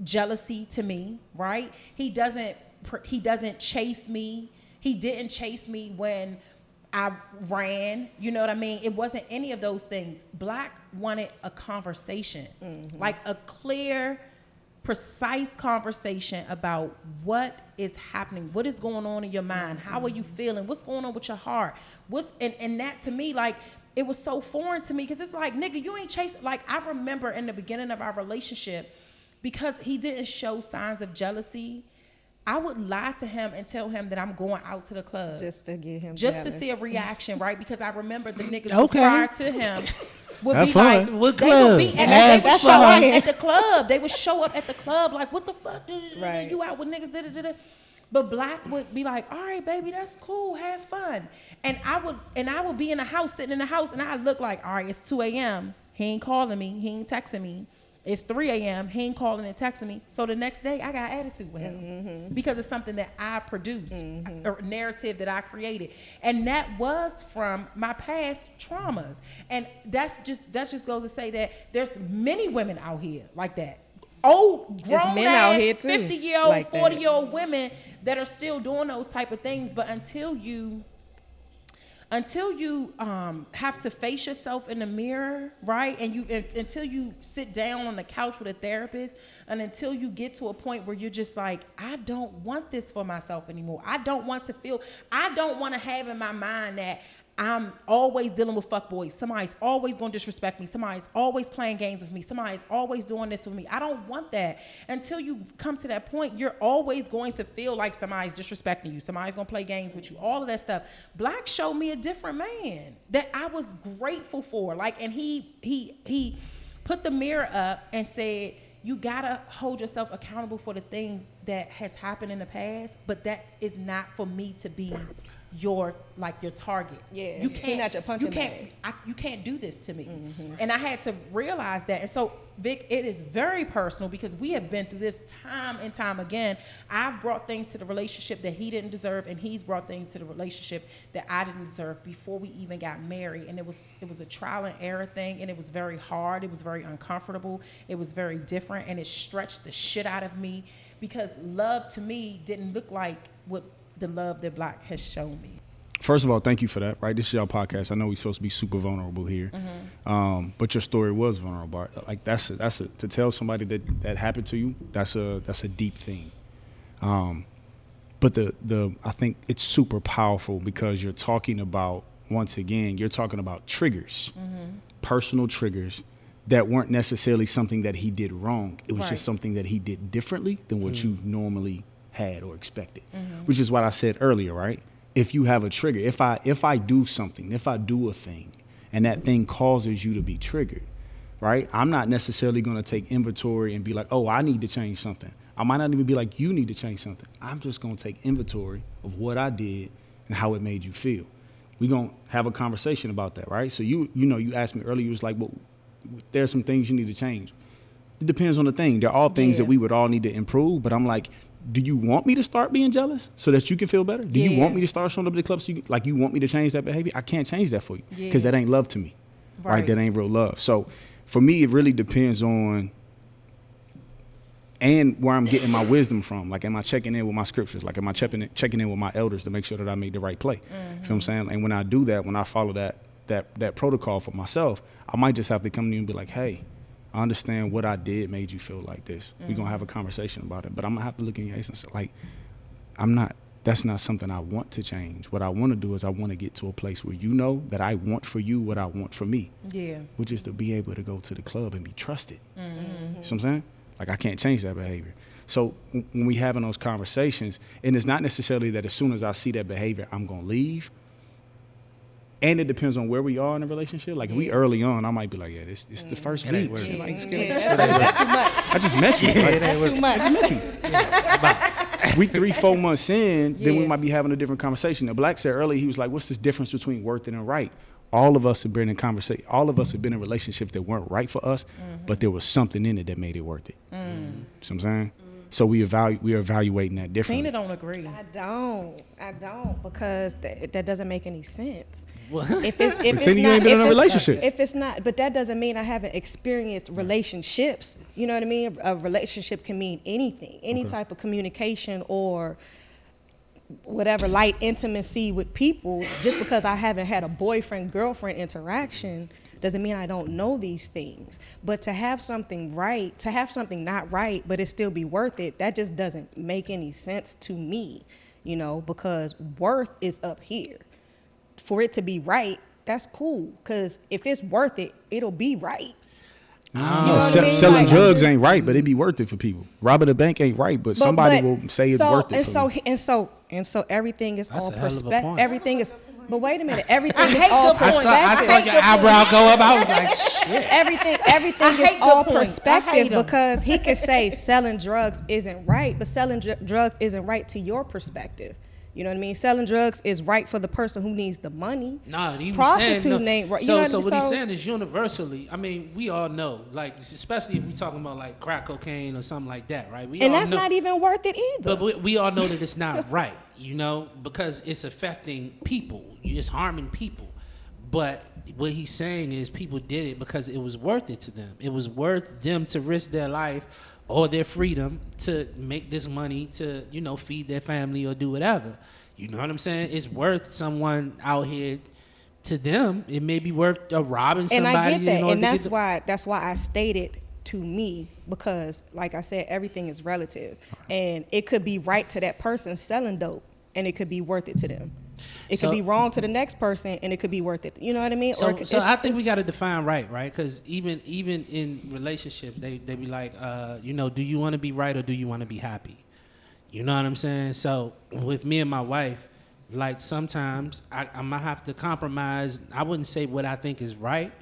jealousy to me, right? He doesn't chase me. He didn't chase me when I ran, you know what I mean? It wasn't any of those things. Black wanted a conversation, like a clear, precise conversation about what is happening, what is going on in your mind, how are you feeling, what's going on with your heart, and that to me, like, it was so foreign to me, because it's like, nigga, you ain't chasing. Like, I remember in the beginning of our relationship, because he didn't show signs of jealousy, I would lie to him and tell him that I'm going out to the club. Just to get him Just jealous. to see a reaction, right? Because I remember the niggas prior to him would Have be fun. like, What they club? would be, and Have they would show fun. up at the club. They would show up at the club like, what the fuck? Right. You out with niggas, da-da-da-da. But Black would be like, all right, baby, that's cool, have fun. And I would be in the house, sitting in the house, and I'd look like, all right, it's 2 a.m. He ain't calling me, he ain't texting me. It's 3 a.m. He ain't calling and texting me. So the next day, I got attitude with him because it's something that I produced, a narrative that I created, and that was from my past traumas. And that just goes to say that there's many women out here like that. Old grown men ass out here too, 50-year-old, like that. 40-year-old women that are still doing those type of things. But until you have to face yourself in the mirror, right? And until you sit down on the couch with a therapist, and until you get to a point where you're just like, I don't want this for myself anymore. I don't want to have in my mind that I'm always dealing with fuckboys. Somebody's always going to disrespect me. Somebody's always playing games with me. Somebody's always doing this with me. I don't want that. Until you come to that point, you're always going to feel like somebody's disrespecting you. Somebody's going to play games with you. All of that stuff. Black showed me a different man that I was grateful for. Like, and he put the mirror up and said, you gotta hold yourself accountable for the things that has happened in the past, but that is not for me to be your target. Yeah, you can't. not your punching bag. You can't do this to me. And I had to realize that. And so, Vic, it is very personal because we have been through this time and time again. I've brought things to the relationship that he didn't deserve, and he's brought things to the relationship that I didn't deserve before we even got married. And it was a trial and error thing, and it was very hard. It was very uncomfortable. It was very different, and it stretched the shit out of me because love to me didn't look like what the love that Black has shown me. First of all, thank you for that, right? This is your podcast. I know we're supposed to be super vulnerable here, but your story was vulnerable. Like that's to tell somebody that happened to you. That's a deep thing. But I think it's super powerful because you're talking about, once again, triggers, personal triggers that weren't necessarily something that he did wrong. It was just something that he did differently than what you normally had or expected, which is what I said earlier, right? If you have a trigger, if I do something, if I do a thing, and that thing causes you to be triggered, right? I'm not necessarily going to take inventory and be like, oh, I need to change something. I might not even be like, you need to change something. I'm just going to take inventory of what I did and how it made you feel. We're going to have a conversation about that, right? So you asked me earlier, you was like, well, there's some things you need to change. It depends on the thing. There are all things that we would all need to improve, but I'm like, do you want me to start being jealous so that you can feel better? Do you want me to start showing up at the club so you want me to change that behavior? I can't change that for you because that ain't love to me, right? That ain't real love. So for me, it really depends on and where I'm getting my wisdom from. Like, am I checking in with my scriptures? Like, am I checking in with my elders to make sure that I made the right play? You know what I'm saying? And when I do that, when I follow that protocol for myself, I might just have to come to you and be like, hey, I understand what I did made you feel like this. We're going to have a conversation about it. But I'm going to have to look in your face and say, like, I'm not That's not something I want to change. What I want to do is I want to get to a place where you know that I want for you what I want for me. Yeah. Which is to be able to go to the club and be trusted. You know what I'm saying? Like, I can't change that behavior. So when we having those conversations, and it's not necessarily that as soon as I see that behavior, I'm going to leave. And it depends on where we are in the relationship. Like, if we early on, I might be like, yeah, it's the first week. Like, That's too much. I just met you. Like, That's too much. I just met you. Week 3, 4 months in, then we might be having a different conversation. Now, Black said earlier, he was like, what's this difference between worth it and right? All of us have been in conversation. All of us have been in relationships that weren't right for us, but there was something in it that made it worth it. You know what I'm saying? So we are evaluating that differently. Tina don't agree. I don't, because that doesn't make any sense. Well, If it's Tina, you ain't been in a relationship. If it's not, but that doesn't mean I haven't experienced relationships. You know what I mean? A relationship can mean anything, any type of communication or whatever light intimacy with people. Just because I haven't had a boyfriend-girlfriend interaction doesn't mean I don't know these things. But to have something right, to have something not right, but it still be worth it, that just doesn't make any sense to me, you know, because worth is up here. For it to be right, that's cool. Because if it's worth it, it'll be right. Selling drugs ain't right, but it be worth it for people. Robbing a bank ain't right, but somebody will say it's worth it. And so everything is That's all a hell of a perspective. point. Everything is. But wait a minute, everything is all good points. I perspective. saw your eyebrow go up. I was like, shit. Everything I is hate all good points. I hate perspective 'em. because he could say selling drugs isn't right, but selling drugs isn't right to your perspective. You know what I mean? Selling drugs is right for the person who needs the money. Nah, he was Prostituting saying, no. ain't right. So, You know so what he's so- saying is universally. I mean, we all know, like, especially if we talking about like crack cocaine or something like that, right? We And all that's know, not even worth it either. But we all know that it's not right, you know, because it's affecting people. It's harming people. But what he's saying is people did it because it was worth it to them. It was worth them to risk their life or their freedom to make this money to, you know, feed their family or do whatever. You know what I'm saying? It's worth someone out here to them. It may be worth robbing somebody. And I get that, in order and to get that's why I stated to me, because like I said, everything is relative, and it could be right to that person selling dope, and it could be worth it to them. It So- could be wrong to the next person, and it could be worth it. You know what I mean? So, Or it could- so I think it's- we got to define right? Because even in relationships, they be like, you know, do you want to be right or do you want to be happy? You know what I'm saying? So with me and my wife, like sometimes I might have to compromise. I wouldn't say what I think is right,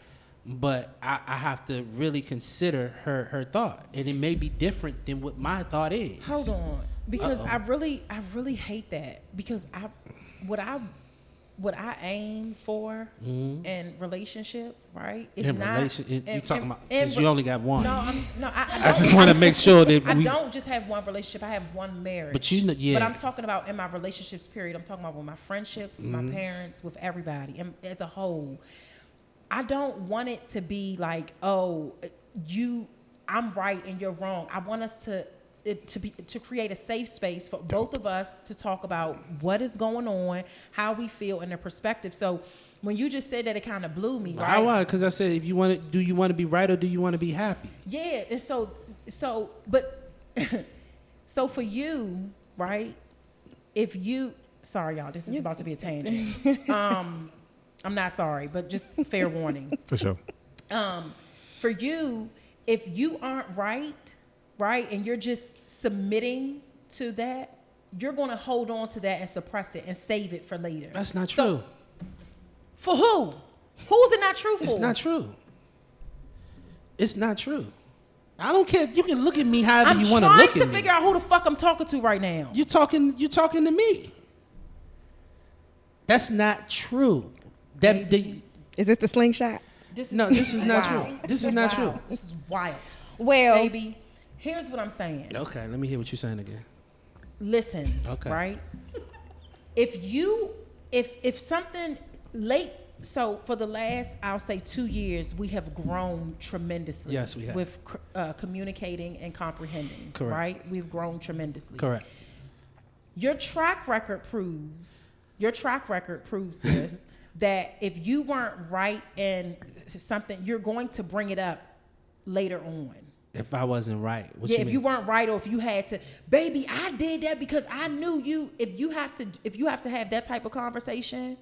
but I have to really consider her thought, and it may be different than what my thought is. Hold on, because I really hate that, because what I aim for in relationships, right? It's In not. relation, you talking about? in Because you only got one. No, I I just want to make sure that I we. don't just have one relationship. I have one marriage. But you know, yeah. But I'm talking about in my relationships period. I'm talking about with my friendships, with my parents, with everybody, and as a whole. I don't want it to be like, oh, I'm right and you're wrong. I want us to create a safe space for both of us to talk about what is going on, how we feel, and their perspective. So when you just said that, it kind of blew me, right? Why? Because I said, if you want to, do you want to be right or do you want to be happy? Yeah, and so for you, right? If you, sorry y'all, this is about to be a tangent. I'm not sorry, but just fair warning. For sure. For you, if you aren't right, and you're just submitting to that, you're going to hold on to that and suppress it and save it for later. That's not So, true. for who? Who's it not true for? It's not true. It's not true. I don't care. You can look at me however you want to I'm look trying at to me. figure out who the fuck I'm talking to right now. You're talking to me. That's not true. Is this the slingshot? This is not wow. true. This is not true. This is wild. Well, Baby, here's what I'm saying. Okay, let me hear what you're saying again. Listen, Okay. right? If something late, so for the last, I'll say 2 years, we have grown tremendously. Yes, we have. With communicating and comprehending. Correct. Right? We've grown tremendously. Correct. Your track record proves this, that if you weren't right in something, you're going to bring it up later on. If I wasn't right. What Yeah, you if mean? you weren't right, or if you had to, baby, I did that because I knew you. If you have to have that type of conversation,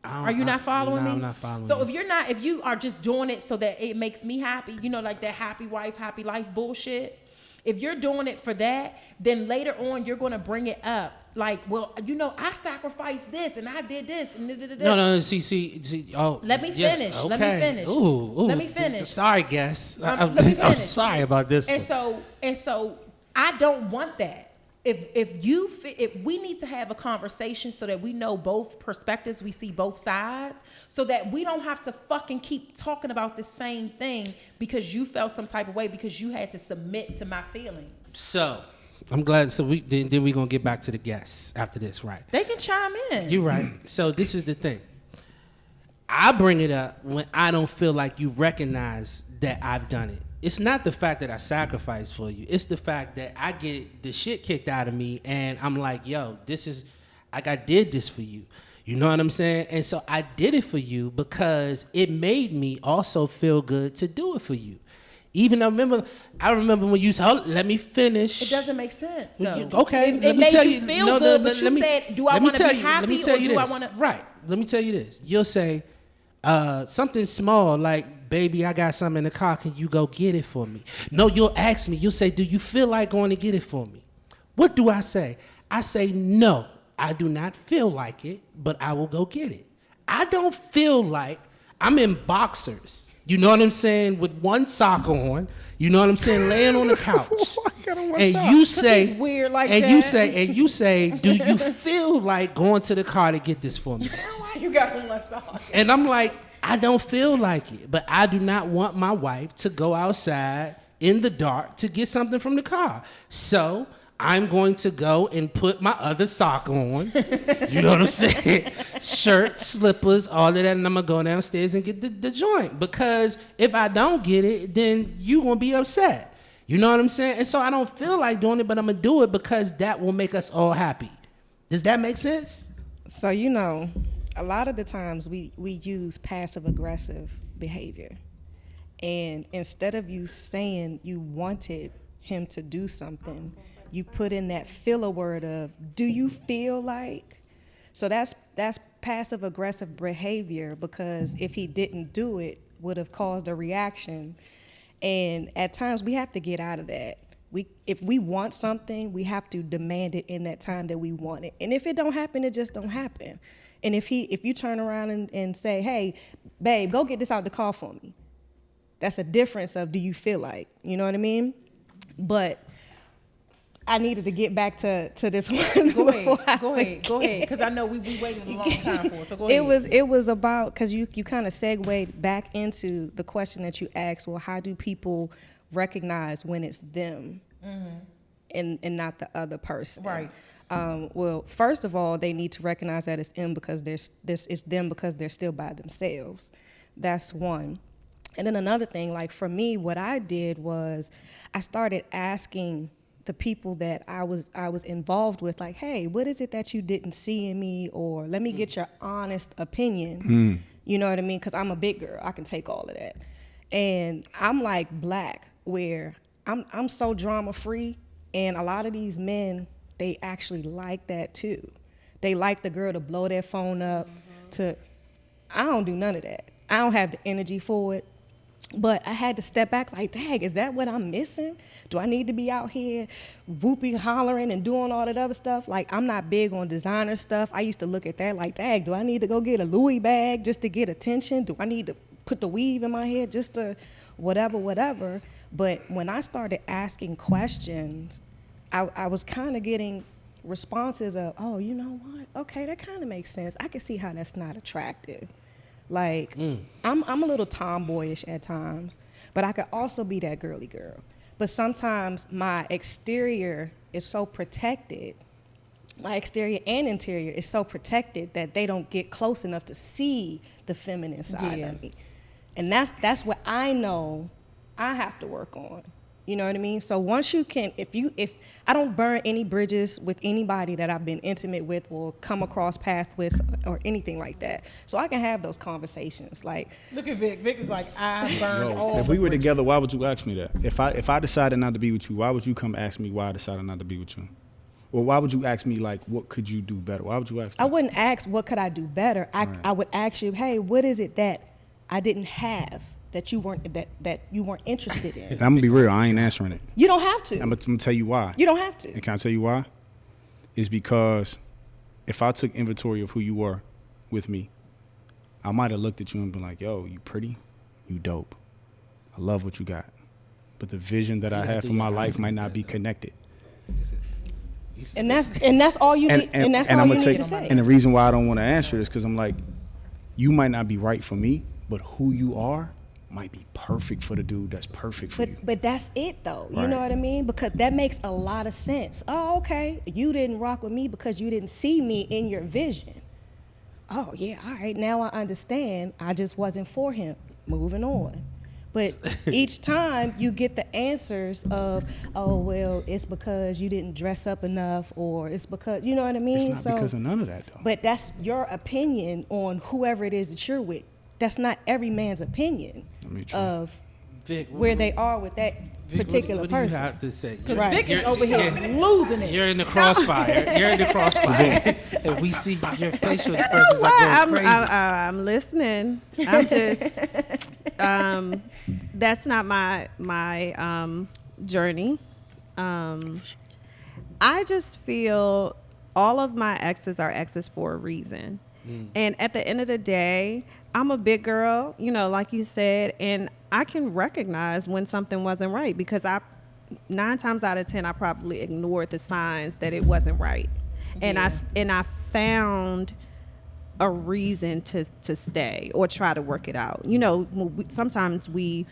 are you not following me? I'm not following So you. if you are just doing it so that it makes me happy, you know, like that happy wife, happy life bullshit. If you're doing it for that, then later on you're gonna bring it up. Like, well, you know, I sacrificed this and I did this and No. See. Oh, Let me yeah, finish. Okay. Let me finish. Ooh. Let me finish. Sorry, guess. Let me I'm finish. sorry about this. And one. so I don't want that. If we need to have a conversation so that we know both perspectives, we see both sides, so that we don't have to fucking keep talking about the same thing because you felt some type of way because you had to submit to my feelings. So I'm glad. So then we're gonna get back to the guests after this, right? They can chime in. You're right. So this is the thing. I bring it up when I don't feel like you recognize that I've done it. It's not the fact that I sacrificed for you. It's the fact that I get the shit kicked out of me and I'm like, yo, this is, like I did this for you. You know what I'm saying? And so I did it for you because it made me also feel good to do it for you. Even I remember when you said, let me finish. It doesn't make sense, though. Okay, It let me made tell you feel good, but you said, do I want to be happy or do I want to? Right. Let me tell you this. You'll say something small like, baby, I got something in the car. Can you go get it for me? No, you'll ask me. You'll say, do you feel like going to get it for me? What do I say? I say, no, I do not feel like it, but I will go get it. I don't feel like I'm in boxers. You know what I'm saying? With one sock on. You know what I'm saying? Laying on the couch. And you say, it's weird like and that. you say, do you feel like going to the car to get this for me? Why you got on my sock? And I'm like, I don't feel like it, but I do not want my wife to go outside in the dark to get something from the car. So I'm going to go and put my other sock on. You know what I'm saying? Shirt, slippers, all of that, and I'm going to go downstairs and get the joint. Because if I don't get it, then you going to be upset. You know what I'm saying? And so I don't feel like doing it, but I'm going to do it because that will make us all happy. Does that make sense? So, you know, a lot of the times we use passive-aggressive behavior. And instead of you saying you wanted him to do something, you put in that filler word of, do you feel like? So that's passive-aggressive behavior, because if he didn't do it, would have caused a reaction. And at times we have to get out of that. If we want something, we have to demand it in that time that we want it. And if it don't happen, it just don't happen. And if you turn around and say, hey, babe, go get this out the car for me, that's a difference of, do you feel like? You know what I mean? But I needed to get back to this one. Go ahead, because I know we waiting a long time for it. So go ahead. It was about, because you kind of segued back into the question that you asked. Well, how do people recognize when it's them and not the other person? Right. Well, first of all, they need to recognize that it's them because they're still by themselves. That's one. And then another thing, like for me, what I did was I started asking the people that I was involved with, like, hey, what is it that you didn't see in me? Or let me get your honest opinion. You know what I mean? Because I'm a big girl. I can take all of that. And I'm like Black, where I'm so drama free. And a lot of these men, they actually like that too. They like the girl to blow their phone up. I don't do none of that. I don't have the energy for it. But I had to step back like, dang, is that what I'm missing? Do I need to be out here whooping, hollering, and doing all that other stuff? Like, I'm not big on designer stuff. I used to look at that like, dang, do I need to go get a Louis bag just to get attention? Do I need to put the weave in my hair just to whatever? But when I started asking questions, I was kind of getting responses of, oh, you know what? Okay, that kind of makes sense. I can see how that's not attractive. Like, I'm a little tomboyish at times, but I could also be that girly girl. But sometimes my exterior is so protected, my exterior and interior is so protected that they don't get close enough to see the feminine side of me. And that's what I know I have to work on. You know what I mean? So once you can, if I don't burn any bridges with anybody that I've been intimate with or come across paths with or anything like that, so I can have those conversations. Like, look at Vic. Vic is like, I burned all. If the we were bridges. together, why would you ask me that? If I decided not to be with you, why would you come ask me why I decided not to be with you? Or why would you ask me, like, what could you do better? Why would you ask that? I wouldn't ask what could I do better. I would ask you, hey, what is it that I didn't have that you weren't interested in? I'm gonna be real. I ain't answering it. You don't have to. I'm gonna tell you why. You don't have to. And can I tell you why? It's because if I took inventory of who you were with me, I might have looked at you and been like, yo, you pretty, you dope. I love what you got. But the vision that I have for my life might not be connected. And that's all you need. And that's all you need to say. And the reason why I don't want to answer is because I'm like, you might not be right for me, but who you are might be perfect for the dude that's perfect for you. But that's it though. You Right. know what I mean? Because that makes a lot of sense. Oh, okay. You didn't rock with me because you didn't see me in your vision. Oh yeah, all right. Now I understand. I just wasn't for him. Moving on. But each time you get the answers of, oh well, it's because you didn't dress up enough, or it's because, you know what I mean? It's not because of none of that though. But that's your opinion on whoever it is that you're with. That's not every man's opinion of Vic, where they are with that particular what person. do you have to say? Because Right. Vic is over here losing it. You're in the crossfire. You're in the crossfire. And we see your facial expressions are I'm, going crazy. I'm listening. I'm just, that's not my journey. I just feel all of my exes are exes for a reason. And at the end of the day, I'm a big girl, you know, like you said, and I can recognize when something wasn't right because 9 times out of 10, I probably ignored the signs that it wasn't right. And I found a reason to stay or try to work it out. You know, sometimes we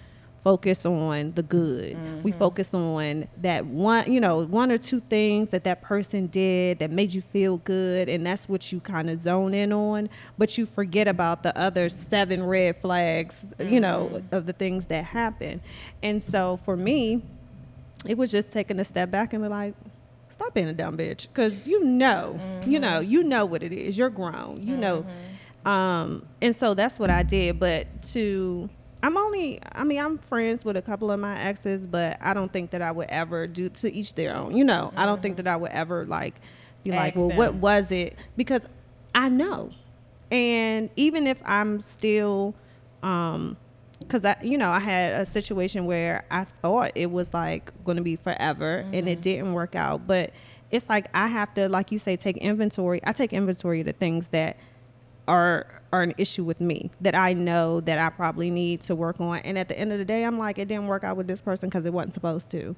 focus on the good. We focus on that one or two things that person did that made you feel good, and that's what you kind of zone in on, but you forget about the other 7 red flags, you know, of the things that happen. And so for me, it was just taking a step back and be like, stop being a dumb bitch, because you know what it is. You're grown, you know. And so that's what I did. But I'm friends with a couple of my exes, but I don't think that I would ever do, to each their own, you know. I don't think that I would ever be like, well, what was it? Because I know. And even if I'm still, because I had a situation where I thought it was like going to be forever and it didn't work out. But it's like I have to, like you say, take inventory. I take inventory of the things that are an issue with me that I know that I probably need to work on. And at the end of the day, I'm like, it didn't work out with this person because it wasn't supposed to.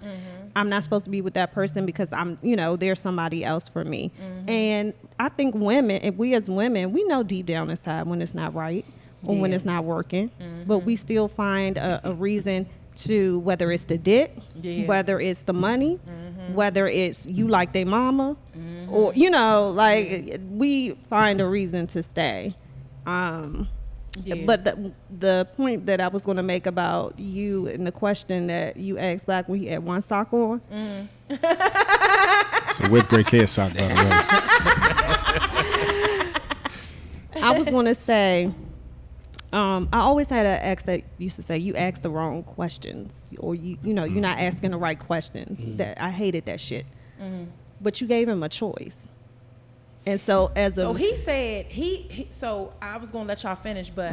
I'm not supposed to be with that person because there's somebody else for me. And I think women, if we as women, we know deep down inside when it's not right or when it's not working, but we still find a reason to, whether it's the dick, whether it's the money, whether it's you like their mama, or, we find a reason to stay. But the point that I was going to make about you and the question that you asked back when he had one sock on. So with great care sock, by the way. I was going to say, I always had an ex that used to say, you ask the wrong questions, or you're not asking the right questions. That I hated that shit. But you gave him a choice. And so he said so I was gonna let y'all finish, but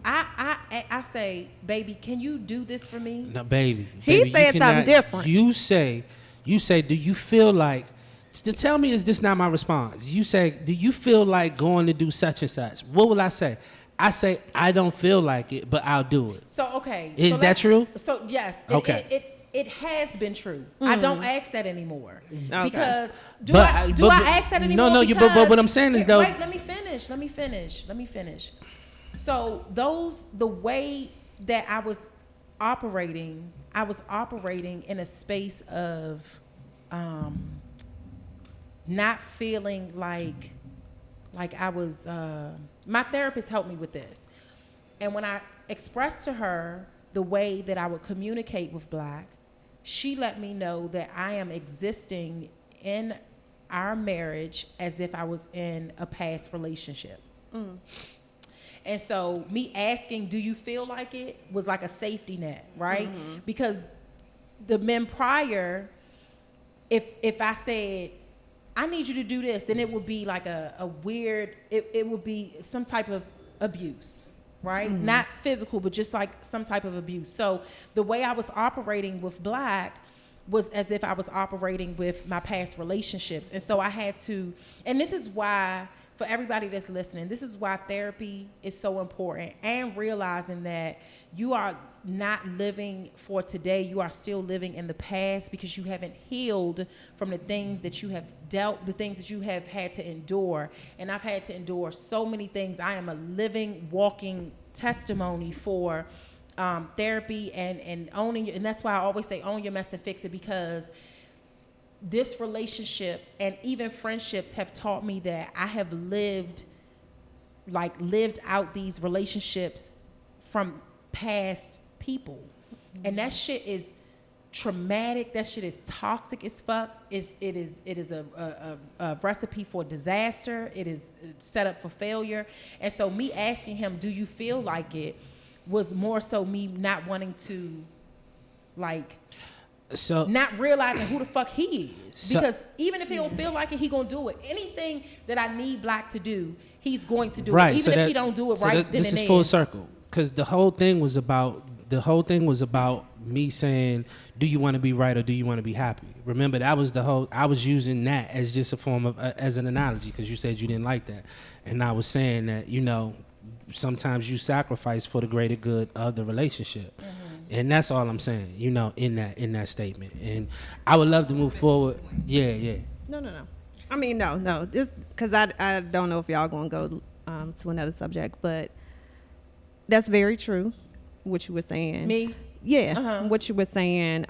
I say, baby, can you do this for me? No, baby. He said something different. You say, do you feel like, to tell me, is this not my response? You say, do you feel like going to do such and such? What will I say? I say, I don't feel like it, but I'll do it. So, okay. Is that true? So, yes. Okay. It has been true. I don't ask that anymore. Okay. Because do I ask that anymore? No, but what I'm saying is, though. Wait, let me finish. So the way that I was operating in a space of not feeling like I was, my therapist helped me with this. And when I expressed to her the way that I would communicate with Black, she let me know that I am existing in our marriage as if I was in a past relationship. And so me asking, do you feel like it, was like a safety net, right? Because the men prior, if I said, I need you to do this, then it would be like a weird, it would be some type of abuse, right? Not physical, but just like some type of abuse. So the way I was operating with Black was as if I was operating with my past relationships. And so I had to, and this is why, for everybody that's listening, this is why therapy is so important, and realizing that you are not living for today, you are still living in the past because you haven't healed from the things that you have the things that you have had to endure. And I've had to endure so many things. I am a living, walking testimony for therapy and owning, and that's why I always say own your mess and fix it, because this relationship and even friendships have taught me that I have lived out these relationships from past people. And that shit is traumatic. That shit is toxic as fuck. It is a recipe for disaster. It is set up for failure. And so me asking him, do you feel like it, was more so me not wanting to, So not realizing who the fuck he is. Because even if he don't feel like it, he gonna do it. Anything that I need Black to do, he's going to do it. Even if he don't do it right then and there. This is full circle. Because the whole thing was about me saying, do you want to be right or do you want to be happy? Remember, that was I was using that as just a form of, as an analogy, because you said you didn't like that. And I was saying that, sometimes you sacrifice for the greater good of the relationship. And that's all I'm saying, in that statement. And I would love to move forward. Yeah. No. I mean, no. Just because I don't know if y'all going to go to another subject, but that's very true, what you were saying. Me? Yeah, what you were saying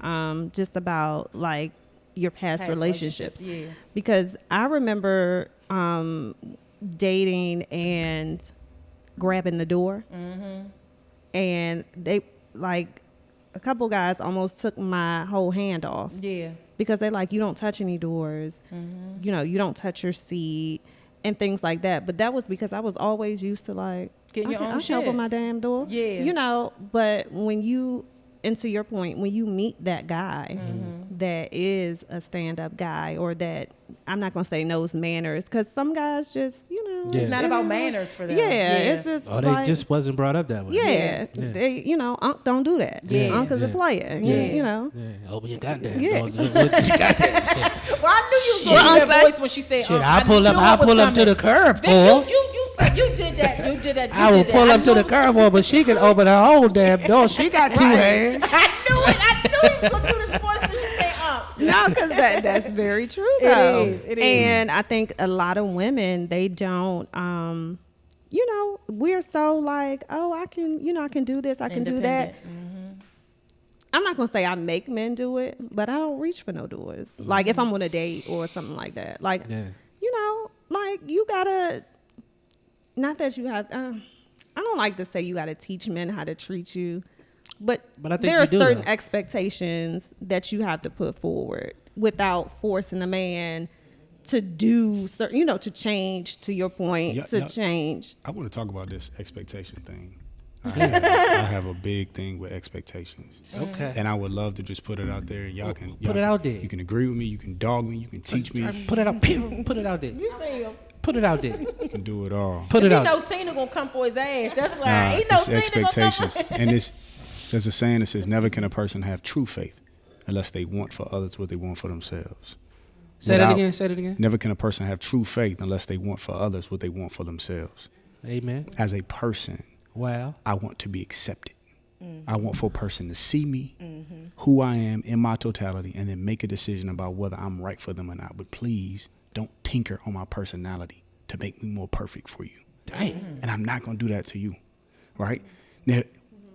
just about, like, your past relationships. Yeah. Because I remember dating and grabbing the door. And they, like, a couple guys almost took my whole hand off. Yeah. Because they're like, you don't touch any doors. You don't touch your seat and things like that. But that was because I was always used to, like, getting your own I shit. open my damn door. Yeah. But when you, and to your point, when you meet that guy that is a stand-up guy, or that, I'm not going to say knows manners, because some guys just, it's not about manners for them. Yeah, it's just they just wasn't brought up that way. Yeah. They, Unc don't do that. Yeah. Unc is a player. Yeah. Open your goddamn door. Yeah. What you goddamn say? Well, I knew you was going to do that voice when she said, Shit, I pull up to the curb for. You did that. I will pull up to the curb for, but she can open her own damn door. She got two hands. I knew he was going to do this voice when she said, No, because that's very true, though. It is. And I think a lot of women, they don't, we're so like, oh, I can do this, I can do that. I'm not going to say I make men do it, but I don't reach for no doors. Like, if I'm on a date or something like that. Like, you got to, not that you have, I don't like to say you got to teach men how to treat you. But I think there are certain though. Expectations that you have to put forward without forcing a man to do certain, to change, to your point, change. I want to talk about this expectation thing. I have a big thing with expectations. Okay. And I would love to just put it out there. Y'all put it out there. You can agree with me. You can dog me. You can teach me. Put it out. Put it out there. You see him. Put it out there. You can do it all. Put it out. He know Tina gonna come for his ass. That's why he know it's Tina expectations. gonna come. And there's a saying that says, never can a person have true faith unless they want for others what they want for themselves. Say that again. Never can a person have true faith unless they want for others what they want for themselves. Amen. As a person, wow, I want to be accepted. I want for a person to see me, who I am in my totality, and then make a decision about whether I'm right for them or not. But please don't tinker on my personality to make me more perfect for you. Damn. And I'm not going to do that to you, right? Now,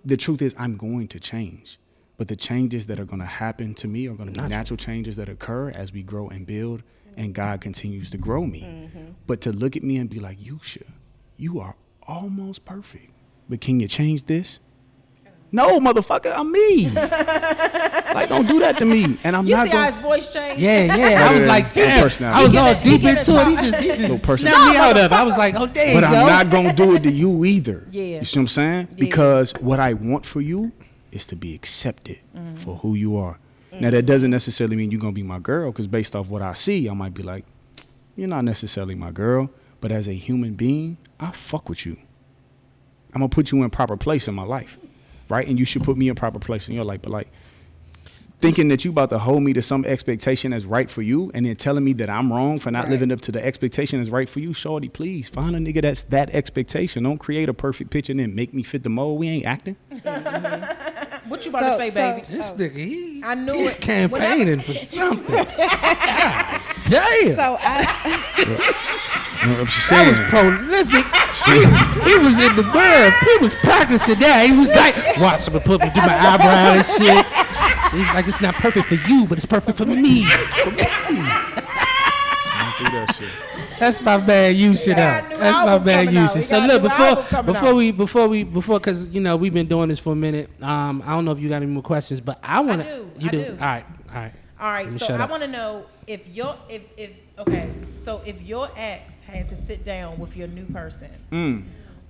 the truth is I'm going to change. But the changes that are going to happen to me are going to be natural changes that occur as we grow and build, and God continues to grow me. But to look at me and be like, you are almost perfect, but can you change this? No, motherfucker, I'm me. Like, don't do that to me. And I'm You not see how going his voice changed? Yeah. I was like, damn. personality. I was all He deep give it into it. He time. just personality. snapped me out of it. I was like, oh, there you But go. I'm not going to do it to you either. Yeah. You see what I'm saying? Because what I want for you is to be accepted for who you are. Now, that doesn't necessarily mean you're going to be my girl, because based off what I see, I might be like, you're not necessarily my girl, but as a human being, I fuck with you. I'm going to put you in proper place in my life, right? And you should put me in proper place in your life. But, like, thinking that you about to hold me to some expectation that's right for you and then telling me that I'm wrong for not living up to the expectation that's right for you, shorty, please find a nigga that's that expectation. Don't create a perfect picture and then make me fit the mold. We ain't acting. What you about to say, baby? This nigga, I knew he's it. campaigning for something. God damn. So I'm just That was saying. prolific. He was in the bird. He was practicing that. He was like, watch him put me do my eyebrow and shit. He's like, it's not perfect for you, but it's perfect for me. Don't do that shit. That's my bad you shit Yeah, I out. knew That's I my was bad coming you out. shit. We So got- look, knew I was coming before, because you know we've been doing this for a minute. I don't know if you got any more questions, but I want to. do. You I do. do. All right. All right, Let me so shut I up. want to know if your ex had to sit down with your new person,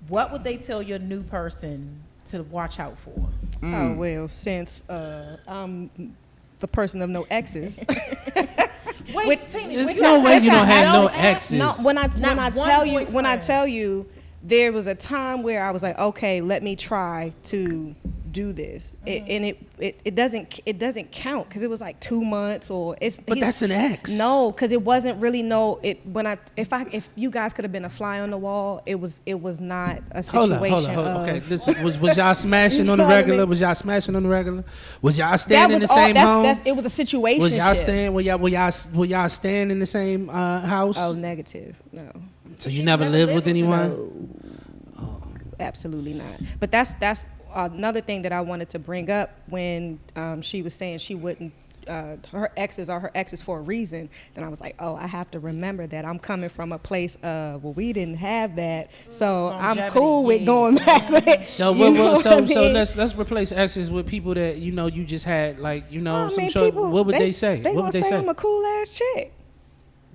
what would they tell your new person to watch out for? Oh, well, since I'm the person of no exes. Wait, Tina, There's which no I- way which you don't I have no don't exes. No, when I Not one tell you, boyfriend. there was a time where I was like, okay, let me try to do this, and it doesn't count because it was like 2 months or it's. But that's an ex. No, because it wasn't really if you guys could have been a fly on the wall, it was not a Hold situation. on. of, Okay, listen, was y'all smashing You on the know what I regular? mean? Was y'all smashing on the regular? Was y'all that staying in was the all. same home? It was a situation. Was y'all staying? Were y'all staying in the same house? Oh, negative. No. So you never lived with anyone? No, absolutely not. But that's another thing that I wanted to bring up when she was saying she wouldn't. Her exes are her exes for a reason. Then I was like, oh, I have to remember that I'm coming from a place of we didn't have that, so I'm Longevity, cool with yeah. going back with. So you know what I so mean? let's replace exes with people that you know you just had like you know I some mean, short. people, What would they say? They What gonna would they say say? I'm a cool ass chick.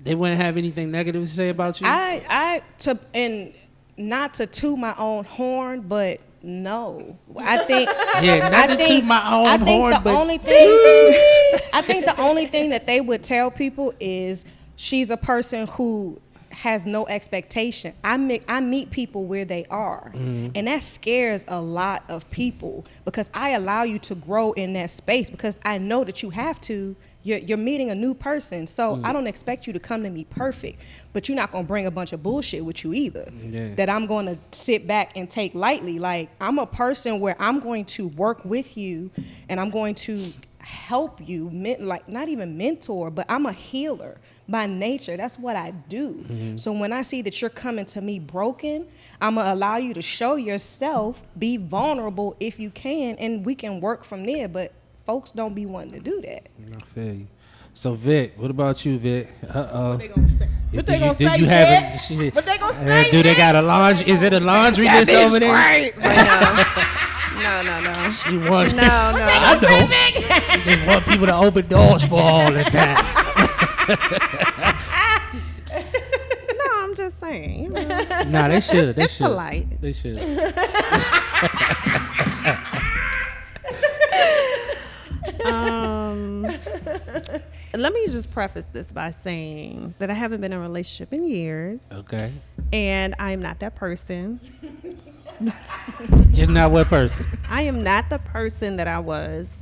They wouldn't have anything negative to say about you. And not to toot my own horn, but no, I think. Yeah, not to toot my own I think horn, the but only thing. I think the only thing that they would tell people is she's a person who has no expectation. I meet people where they are, and that scares a lot of people because I allow you to grow in that space because I know that you have to. You're meeting a new person, so I don't expect you to come to me perfect, but you're not gonna bring a bunch of bullshit with you either. Yeah. That I'm gonna sit back and take lightly. Like I'm a person where I'm going to work with you, and I'm going to help you, like not even mentor, but I'm a healer by nature. That's what I do. So when I see that you're coming to me broken, I'm gonna allow you to show yourself, be vulnerable if you can, and we can work from there. But folks don't be wanting to do that. I feel you. So Vic, what about you, Vic? What they gonna say? What they gonna say? Do you have shit? What they gonna say? Do they got a laundry? Is it a laundry list over there? No. She wants. No. I know. She just want people to open doors for her all the time. No, I'm just saying. You know, Nah, they should. They it's should. polite. They should. Let me just preface this by saying that I haven't been in a relationship in years, Okay. and I am not that person. You're not what person? I am not the person that I was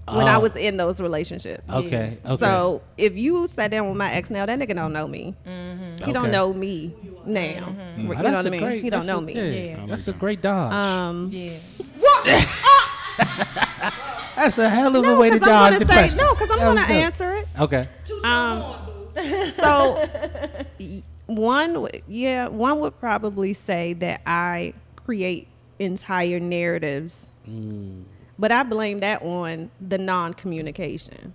when I was in those relationships. Okay. Okay. So if you sat down with my ex now, that nigga don't know me. He Okay. don't know me now. You know what I mean? He don't know me. Yeah, that's a great dodge. Yeah. That's a hell of a No, way to because I'm dodge the gonna say question. no, because I'm That was gonna good. answer it. Okay. So one would probably say that I create entire narratives, but I blame that on the non-communication.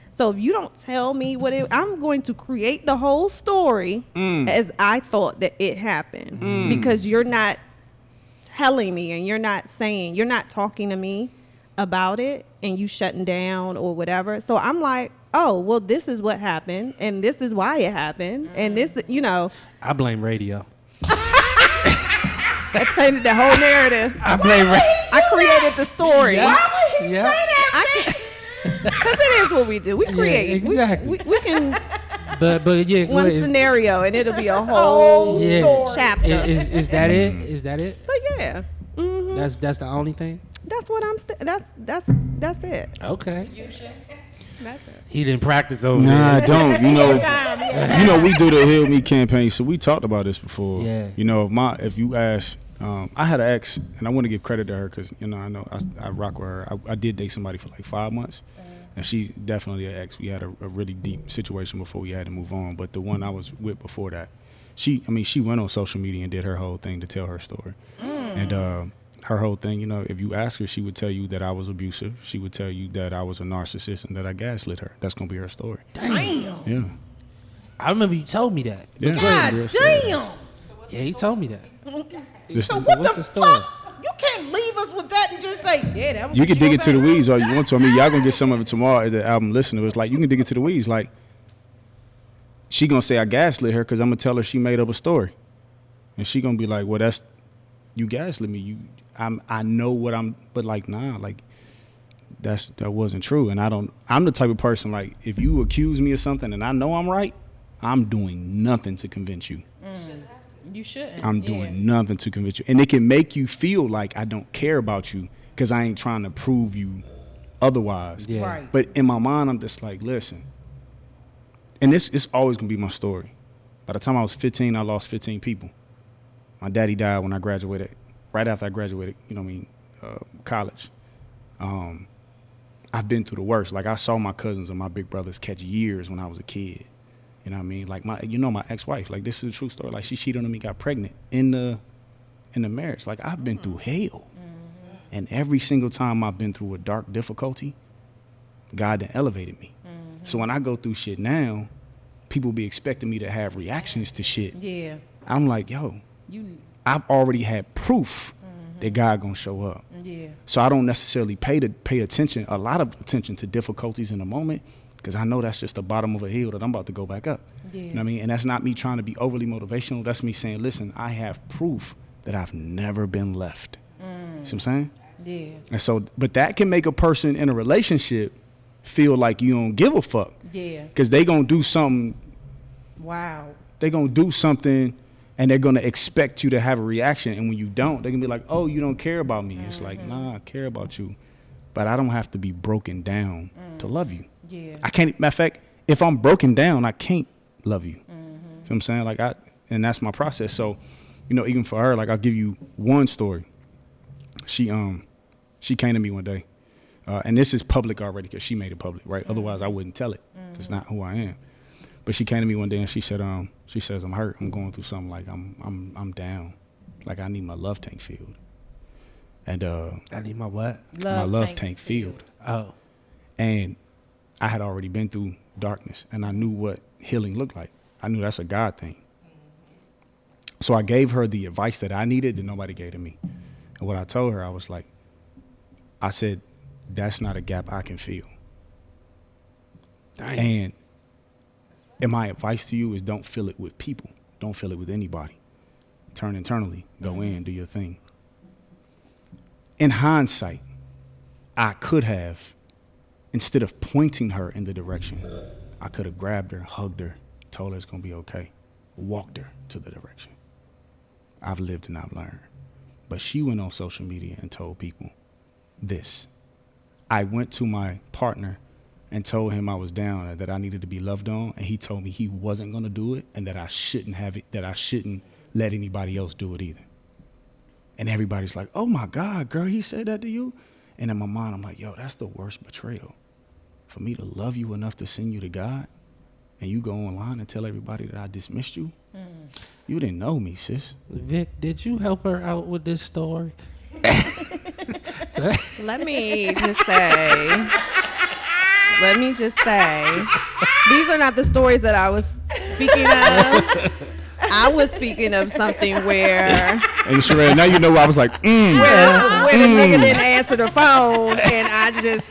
So if you don't tell me I'm going to create the whole story as I thought that it happened because you're not telling me and you're not talking to me about it and you shutting down or whatever. So I'm like, oh, well, this is what happened and this is why it happened. And this, you know. I blame radio. I painted the whole narrative. I blame radio. I created the story. Yeah. Why would he Yeah. say that? Because it is what we do. We create. exactly. We can But yeah, one is, scenario and it'll be a whole Yeah. story. chapter. is that it? Is that it? But yeah, That's the only thing. that's what I'm. That's it. Okay. That's it. He didn't practice over Nah, I there. don't. You know, we do the Heal Me campaign, so we talked about this before. Yeah. You know, if you ask, I had an ex, and I want to give credit to her because I know I rock with her. I did date somebody for like 5 months, and she's definitely an ex. We had a really deep situation before we had to move on. But the one I was with before that, she went on social media and did her whole thing to tell her story, and her whole thing, if you ask her, she would tell you that I was abusive. She would tell you that I was a narcissist and that I gaslit her. That's gonna be her story. Damn. Yeah. I remember you told me that. Yeah. God Real story. damn. Yeah, he told me that. This So is- what what's the the story? fuck? You can't leave us with that and just say, yeah, that was You what can dig gonna into say. the weeds all you want to. I mean, y'all gonna get some of it tomorrow at the album listener. It's like you can dig into the weeds. Like she gonna say I gaslit her because I'm gonna tell her she made up a story, and she gonna be like, "Well, that's you gaslit me. I know what I'm, but like nah, like that wasn't true." And I'm the type of person like if you accuse me of something and I know I'm right, I'm doing nothing to convince you. You shouldn't. I'm doing nothing to convince you. And it can make you feel like I don't care about you because I ain't trying to prove you otherwise. Yeah. Right. But in my mind, I'm just like, listen. And it's always going to be my story. By the time I was 15, I lost 15 people. My daddy died when I graduated, right after I graduated, college. I've been through the worst. Like I saw my cousins and my big brothers catch years when I was a kid. You know what I mean? Like my ex-wife, like this is a true story. Like she cheated on me, got pregnant in the marriage. Like I've been through hell. And every single time I've been through a dark difficulty, God done elevated me. So when I go through shit now, people be expecting me to have reactions to shit. Yeah. I'm like, yo, You. I've already had proof that God gonna show up. Yeah. So I don't necessarily pay a lot of attention to difficulties in the moment, because I know that's just the bottom of a hill that I'm about to go back up. Yeah. You know what I mean? And that's not me trying to be overly motivational. That's me saying, listen, I have proof that I've never been left. See what I'm saying? Yeah. And so, but that can make a person in a relationship feel like you don't give a fuck. Yeah. Because they gonna do something. Wow. They gonna do something, and they're gonna expect you to have a reaction. And when you don't, they can be like, "Oh, you don't care about me." It's like, nah, I care about you, but I don't have to be broken down to love you. Yeah. I can't. Matter of fact, if I'm broken down, I can't love you. See what I'm saying? Like and that's my process. So, even for her, like I'll give you one story. She came to me one day, and this is public already because she made it public, right? Otherwise, I wouldn't tell it. It's not who I am. But she came to me one day and she said, she says, I'm hurt. I'm going through something. Like I'm down. Like I need my love tank filled. And I need my what? my love tank filled. Oh. And I had already been through darkness, and I knew what healing looked like. I knew that's a God thing. So I gave her the advice that I needed that nobody gave to me. And what I told her, I said, that's not a gap I can fill. Dang. And my advice to you is don't fill it with people. Don't fill it with anybody. Turn internally. Go in. Do your thing. In hindsight, I could have, instead of pointing her in the direction, I could have grabbed her, hugged her, told her it's going to be okay, walked her to the direction. I've lived and I've learned. But she went on social media and told people this. I went to my partner and told him I was down and that I needed to be loved on, and he told me he wasn't going to do it and that I shouldn't have it, that I shouldn't let anybody else do it either. And everybody's like, oh my God, girl, he said that to you? And in my mind, I'm like, yo, that's the worst betrayal. For me to love you enough to send you to God, and you go online and tell everybody that I dismissed you? You didn't know me, sis. Vic, did you help her out with this story? Let me just say, these are not the stories that I was speaking of. I was speaking of something where And Sherelle, now you know why I was like, where the nigga didn't answer the phone, and I just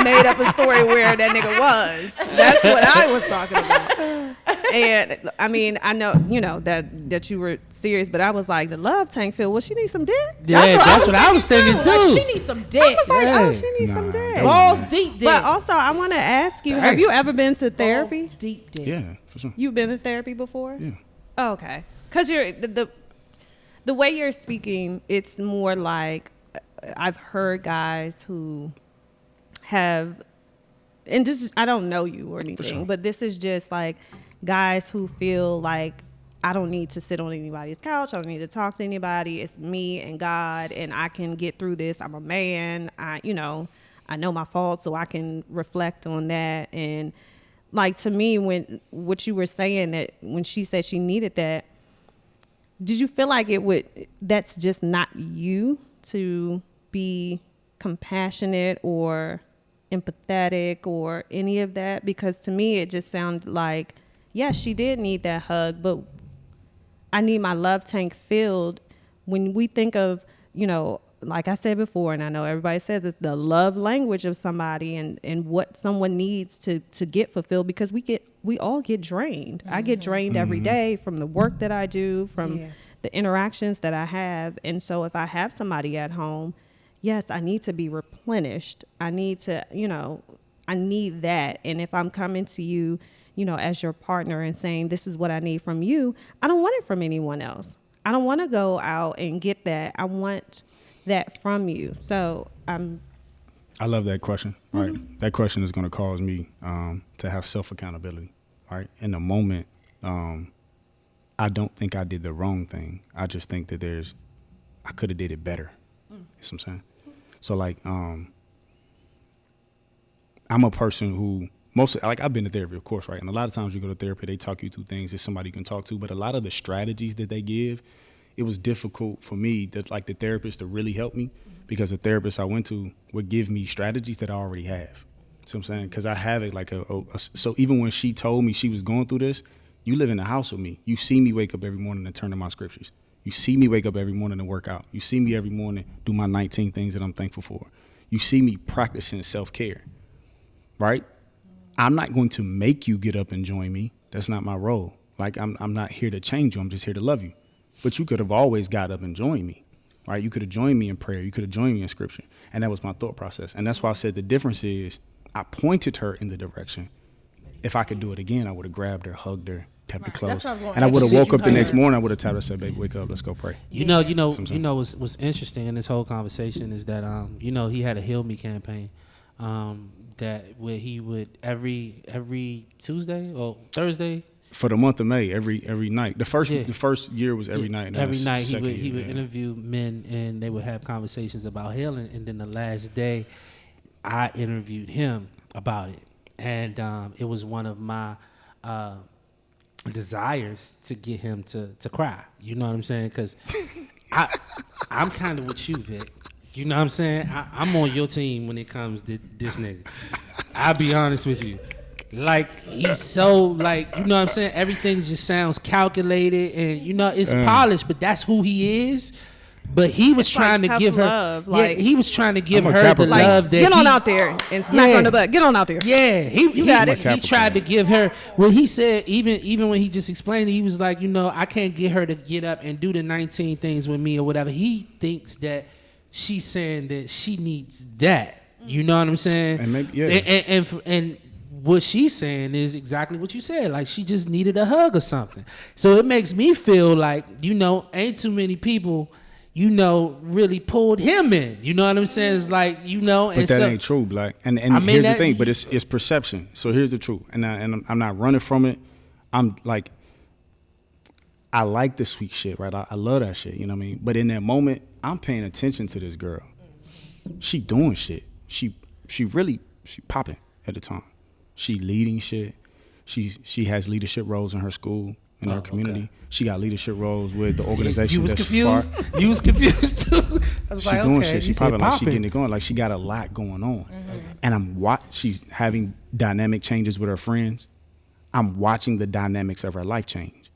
made up a story where that nigga was. That's what I was talking about. And I mean, I know that you were serious, but I was like, the love tank filled. Well, she needs some dick. Yeah, that's what I was thinking too. Like, she needs some dick. I was like, Yeah. oh, she needs some dick. Balls deep dick. But also, I want to ask you: have you ever been to therapy? Balls deep dick. yeah, for sure. You've been to therapy before? Yeah. Oh, okay. Because you're the way you're speaking, it's more like I've heard guys who have, and this is, I don't know you or anything, sure. but this is just like guys who feel like I don't need to sit on anybody's couch. I don't need to talk to anybody. It's me and God, and I can get through this. I'm a man. I know my faults, so I can reflect on that. And like, to me, when what you were saying, that when she said she needed that, did you feel like that's just not you to be compassionate or empathetic or any of that? Because to me, it just sounded like, yes, she did need that hug, but I need my love tank filled. When we think of, like I said before, and I know everybody says it's the love language of somebody and what someone needs to get fulfilled, because we all get drained. I get drained every day from the work that I do, from the interactions that I have. And so if I have somebody at home, yes, I need to be replenished. I need to, I need that. And if I'm coming to you, as your partner and saying, this is what I need from you, I don't want it from anyone else. I don't want to go out and get that. I want that from you. So I love that question. Right, that question is going to cause me to have self accountability. Right, in the moment, I don't think I did the wrong thing. I just think that I could have did it better. You know what I'm saying? So like, I'm a person who I've been to therapy, of course, right? And a lot of times you go to therapy, they talk you through things that somebody you can talk to, but a lot of the strategies that they give, it was difficult for me, the therapist, to really help me, because the therapist I went to would give me strategies that I already have. See what I'm saying? Because I have it like so even when she told me she was going through this, you live in the house with me. You see me wake up every morning and turn to my scriptures. You see me wake up every morning and work out. You see me every morning do my 19 things that I'm thankful for. You see me practicing self-care, right? I'm not going to make you get up and join me. That's not my role. Like, I'm not here to change you. I'm just here to love you. But you could have always got up and joined me, right? You could have joined me in prayer. You could have joined me in scripture. And that was my thought process. And that's why I said the difference is I pointed her in the direction. If I could do it again, I would have grabbed her, hugged her, tapped her close. And I would have woke up the next morning. I would have tapped her and said, baby, wake up. Let's go pray. What's interesting in this whole conversation is that, he had a Heal Me campaign. That where he would every Tuesday or Thursday for the month of May, every night. The first year was every night. And every night he would interview men, and they would have conversations about healing. And then the last day, I interviewed him about it, and it was one of my desires to get him to cry. You know what I'm saying? Because I'm kind of with you, Vic. You know what I'm saying? I'm on your team when it comes to this nigga. I'll be honest with you. Like, he's so, like, you know what I'm saying? Everything just sounds calculated and, it's polished, but that's who he is. But he was trying to give her love. he was trying to give her the like, love that get on out there and smack on the butt. Get on out there. Yeah, you got it. He tried to give her. Well, he said even when he just explained it, he was like, I can't get her to get up and do the 19 things with me or whatever. He thinks that she's saying that she needs that. You know what I'm saying? And maybe, and what she's saying is exactly what you said. Like, she just needed a hug or something. So it makes me feel like, ain't too many people, really pulled him in. You know what I'm saying? It's like, But that ain't true, Black. And here's the thing, but it's perception. So here's the truth. And I'm not running from it. I'm like, I like the sweet shit, right? I love that shit, you know what I mean? But in that moment, I'm paying attention to this girl. She doing shit. She popping at the time. She leading shit. She has leadership roles in her school, in her community. Okay. She got leadership roles with the organization. You was confused? You was confused too? I was she doing shit. She popping like she getting it going. Like, she got a lot going on. Mm-hmm. And she's having dynamic changes with her friends. I'm watching the dynamics of her life change.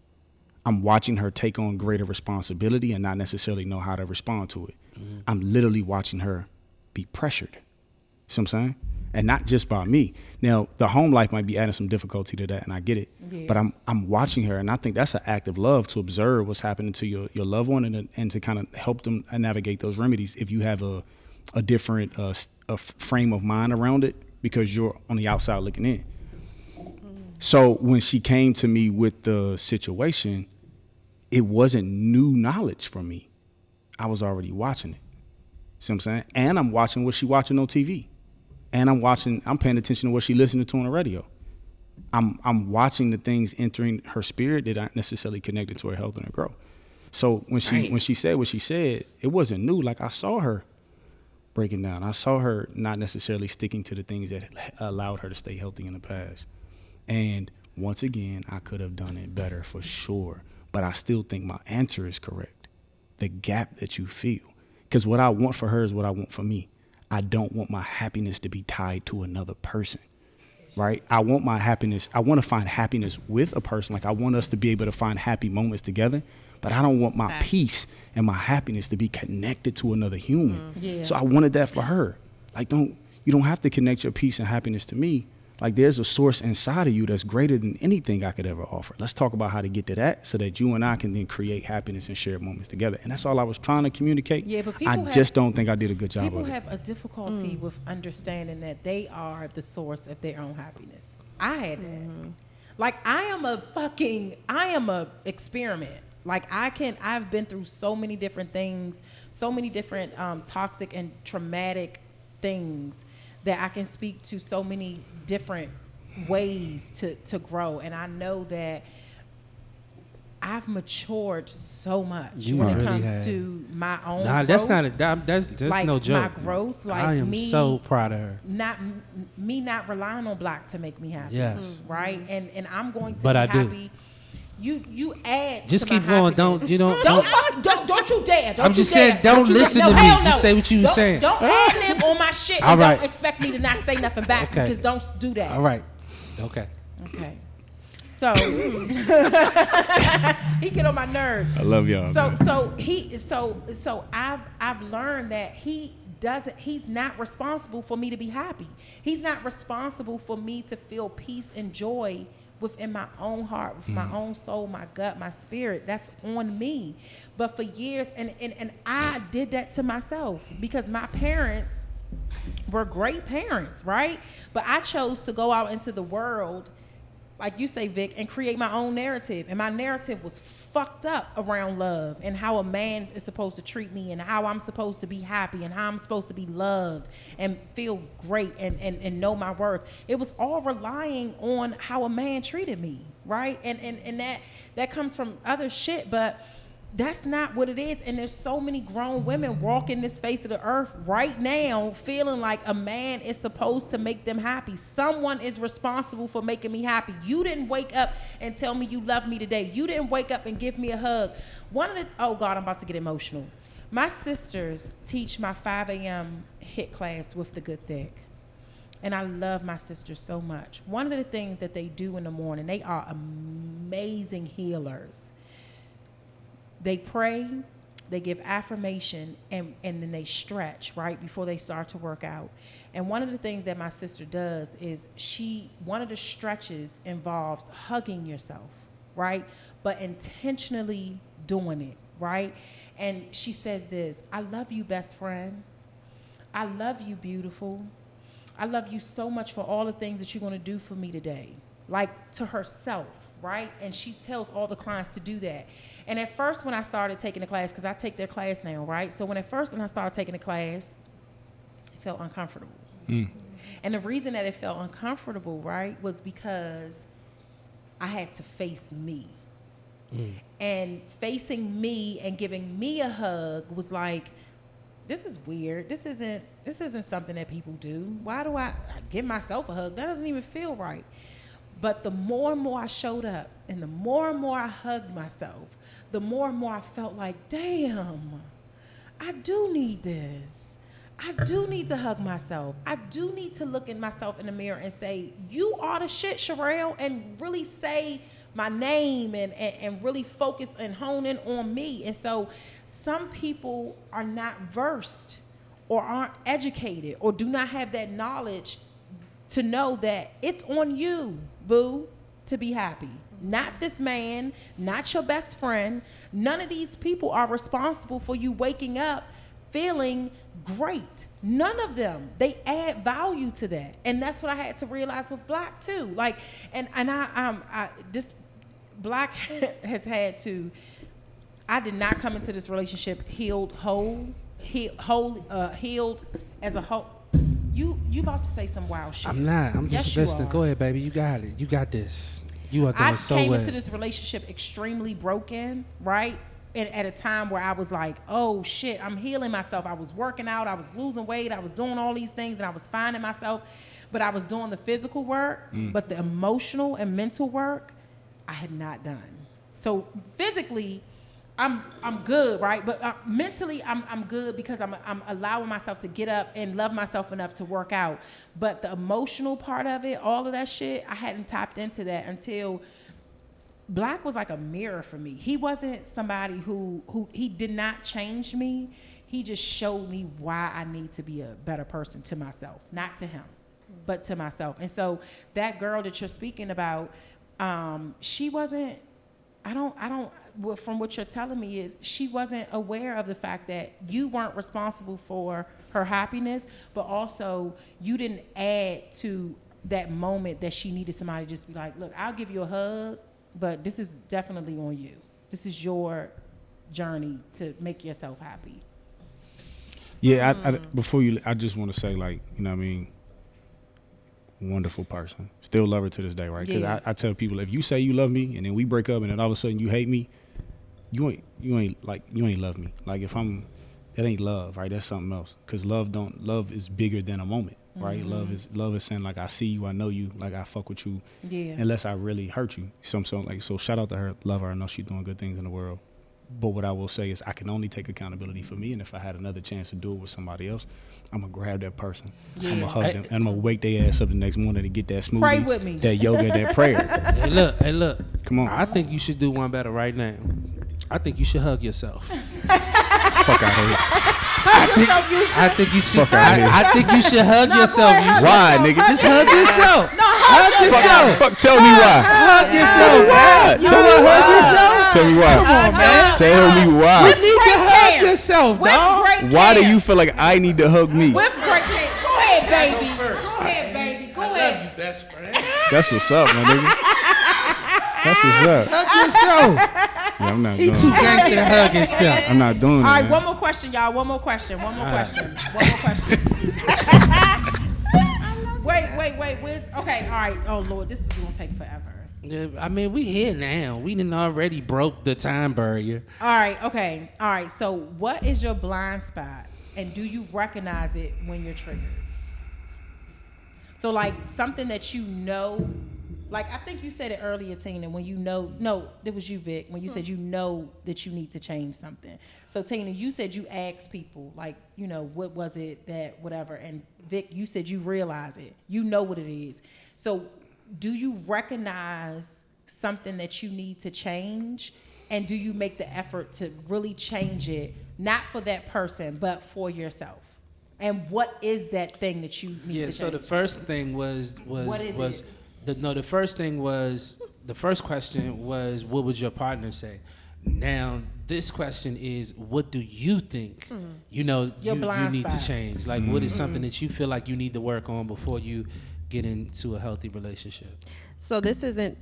I'm watching her take on greater responsibility and not necessarily know how to respond to it. Mm-hmm. I'm literally watching her be pressured. See what I'm saying? And not just by me. Now, the home life might be adding some difficulty to that, and I get it. Yeah. But I'm watching her, and I think that's an act of love to observe what's happening to your loved one and to kind of help them navigate those remedies if you have a different a frame of mind around it because you're on the outside looking in. So when she came to me with the situation, it wasn't new knowledge for me. I was already watching it. See what I'm saying? And I'm watching what she watching on TV. And I'm paying attention to what she listening to on the radio. I'm watching the things entering her spirit that aren't necessarily connected to her health and her growth. So when she said what she said, it wasn't new. Like I saw her breaking down. I saw her not necessarily sticking to the things that allowed her to stay healthy in the past. And once again, I could have done it better for sure. But I still think my answer is correct. The gap that you feel. Because what I want for her is what I want for me. I don't want my happiness to be tied to another person, right? I want my happiness. I want to find happiness with a person. Like I want us to be able to find happy moments together, but I don't want my peace and my happiness to be connected to another human. Yeah. So I wanted that for her. Like you don't have to connect your peace and happiness to me. Like there's a source inside of you that's greater than anything I could ever offer. Let's talk about how to get to that so that you and I can then create happiness and share moments together. And that's all I was trying to communicate. Yeah, but I just don't think I did a good job of it. People have a difficulty with understanding that they are the source of their own happiness. I had that. Mm-hmm. Like I am a experiment. Like I've been through so many different things, so many different toxic and traumatic things that I can speak to so many different ways to grow. And I know that I've matured so much when it comes to my own growth. That's like no joke. My growth, like I am so proud of her. Not relying on Black to make me happy. Yes. Right? And I'm going to be happy. You add. Just to keep my going. Don't you dare. I'm just saying. Don't listen to me. Just say what you were saying. Don't ad lib on my shit. And don't expect me to not say nothing back because don't do that. All right. Okay. So he get on my nerves. I love y'all. So I've learned that he's not responsible for me to be happy. He's not responsible for me to feel peace and joy within my own heart, with my own soul, my gut, my spirit. That's on me. But for years, and I did that to myself because my parents were great parents, right? But I chose to go out into the world, like you say, Vic, and create my own narrative. And my narrative was fucked up around love and how a man is supposed to treat me and how I'm supposed to be happy and how I'm supposed to be loved and feel great and know my worth. It was all relying on how a man treated me, right? And that comes from other shit, but that's not what it is. And there's so many grown women walking this face of the earth right now feeling like a man is supposed to make them happy. Someone is responsible for making me happy. You didn't wake up and tell me you love me today. You didn't wake up and give me a hug. Oh God, I'm about to get emotional. My sisters teach my 5 a.m. HIT class with the Good Thick. And I love my sisters so much. One of the things that they do in the morning, they are amazing healers. They pray, they give affirmation, and then they stretch right before they start to work out. And one of the things that my sister does is one of the stretches involves hugging yourself, right? But intentionally doing it, right? And she says this: I love you, best friend. I love you, beautiful. I love you so much for all the things that you're going to do for me today. Like to herself, right? And she tells all the clients to do that. And at first when I started taking the class, because I take their class now, right? So when I started taking the class, it felt uncomfortable. And the reason that it felt uncomfortable, right, was because I had to face me. And facing me and giving me a hug was like, this is weird. This isn't something that people do. Why do I give myself a hug? That doesn't even feel right. But the more and more I showed up and the more and more I hugged myself, the more and more I felt like, damn, I do need this. I do need to hug myself. I do need to look at myself in the mirror and say, you are the shit, Sherelle, and really say my name and really focus and hone in on me. And so some people are not versed or aren't educated or do not have that knowledge to know that it's on you, boo, to be happy. Not this man, not your best friend. None of these people are responsible for you waking up feeling great. None of them. They add value to that. And that's what I had to realize with Black too. Like, and I this Black has had to, I did not come into this relationship healed as a whole. You about to say some wild shit. I'm not. I'm just listening. Go ahead, baby. You got it. You got this. You are doing so well. I came into this relationship extremely broken, right? And at a time where I was like, oh shit, I'm healing myself. I was working out, I was losing weight, I was doing all these things, and I was finding myself. But I was doing the physical work, but the emotional and mental work, I had not done. So physically, I'm good, right? But mentally, I'm good because I'm allowing myself to get up and love myself enough to work out. But the emotional part of it, all of that shit, I hadn't tapped into that until Black was like a mirror for me. He wasn't somebody who he did not change me. He just showed me why I need to be a better person to myself, not to him, but to myself. And so that girl that you're speaking about, she wasn't. From what you're telling me is she wasn't aware of the fact that you weren't responsible for her happiness, but also you didn't add to that moment that she needed somebody to just be like, look, I'll give you a hug, but this is definitely on you. This is your journey to make yourself happy. Yeah, before you, I just want to say, like, you know what I mean? Wonderful person. Still love her to this day, right? Because I tell people, if you say you love me and then we break up and then all of a sudden you hate me, you ain't love me. Like, that ain't love, right? That's something else. Because love is bigger than a moment, right? Mm-hmm. Love is saying, like, I see you, I know you, like, I fuck with you, unless I really hurt you. So shout out to her, love her. I know she's doing good things in the world. But what I will say is I can only take accountability for me, and if I had another chance to do it with somebody else, I'm going to grab that person. I'm going to hug them, and I'm going to wake their ass up the next morning to get that smoothie. Pray with me. That yoga, that prayer. Hey, look. Come on. I think you should do one better right now. I think you should hug yourself. Fuck out of here. I think you should. Fuck out here. I think you should hug yourself. Why, nigga? Just hug yourself. No, hug yourself. Fuck, tell me why. Hug yourself. Why? You want to hug yourself? Tell me why. Come on, man. Tell me why. You need to hug yourself, dog. Why do you feel like I need to hug me? With great care. Go ahead, baby. Go ahead, baby. Go ahead. Love you, best friend. That's what's up, my nigga. That's what's up. Hug yourself. Yeah, I'm not He doing too it. gangster to hug himself. I'm not doing it. All right, man. one more question, y'all. One more question. Wait. Okay, all right. Oh, Lord, this is going to take forever. Yeah, I mean, we here now. We done already broke the time barrier. All right, okay. All right, so what is your blind spot? And do you recognize it when you're triggered? So, like, something that you know, like, I think you said it earlier, Tina, when you know, no, it was you, Vic, when you said you know that you need to change something. So, Tina, you said you asked people, like, you know, what was it that, whatever. And Vic, you said you realize it. You know what it is. So, do you recognize something that you need to change? And do you make the effort to really change it, not for that person, but for yourself? And what is that thing that you need to change? So the first thing the first question was, what would your partner say? Now this question is, what do you think you need to change? Like, what is something that you feel like you need to work on before you get into a healthy relationship? So this isn't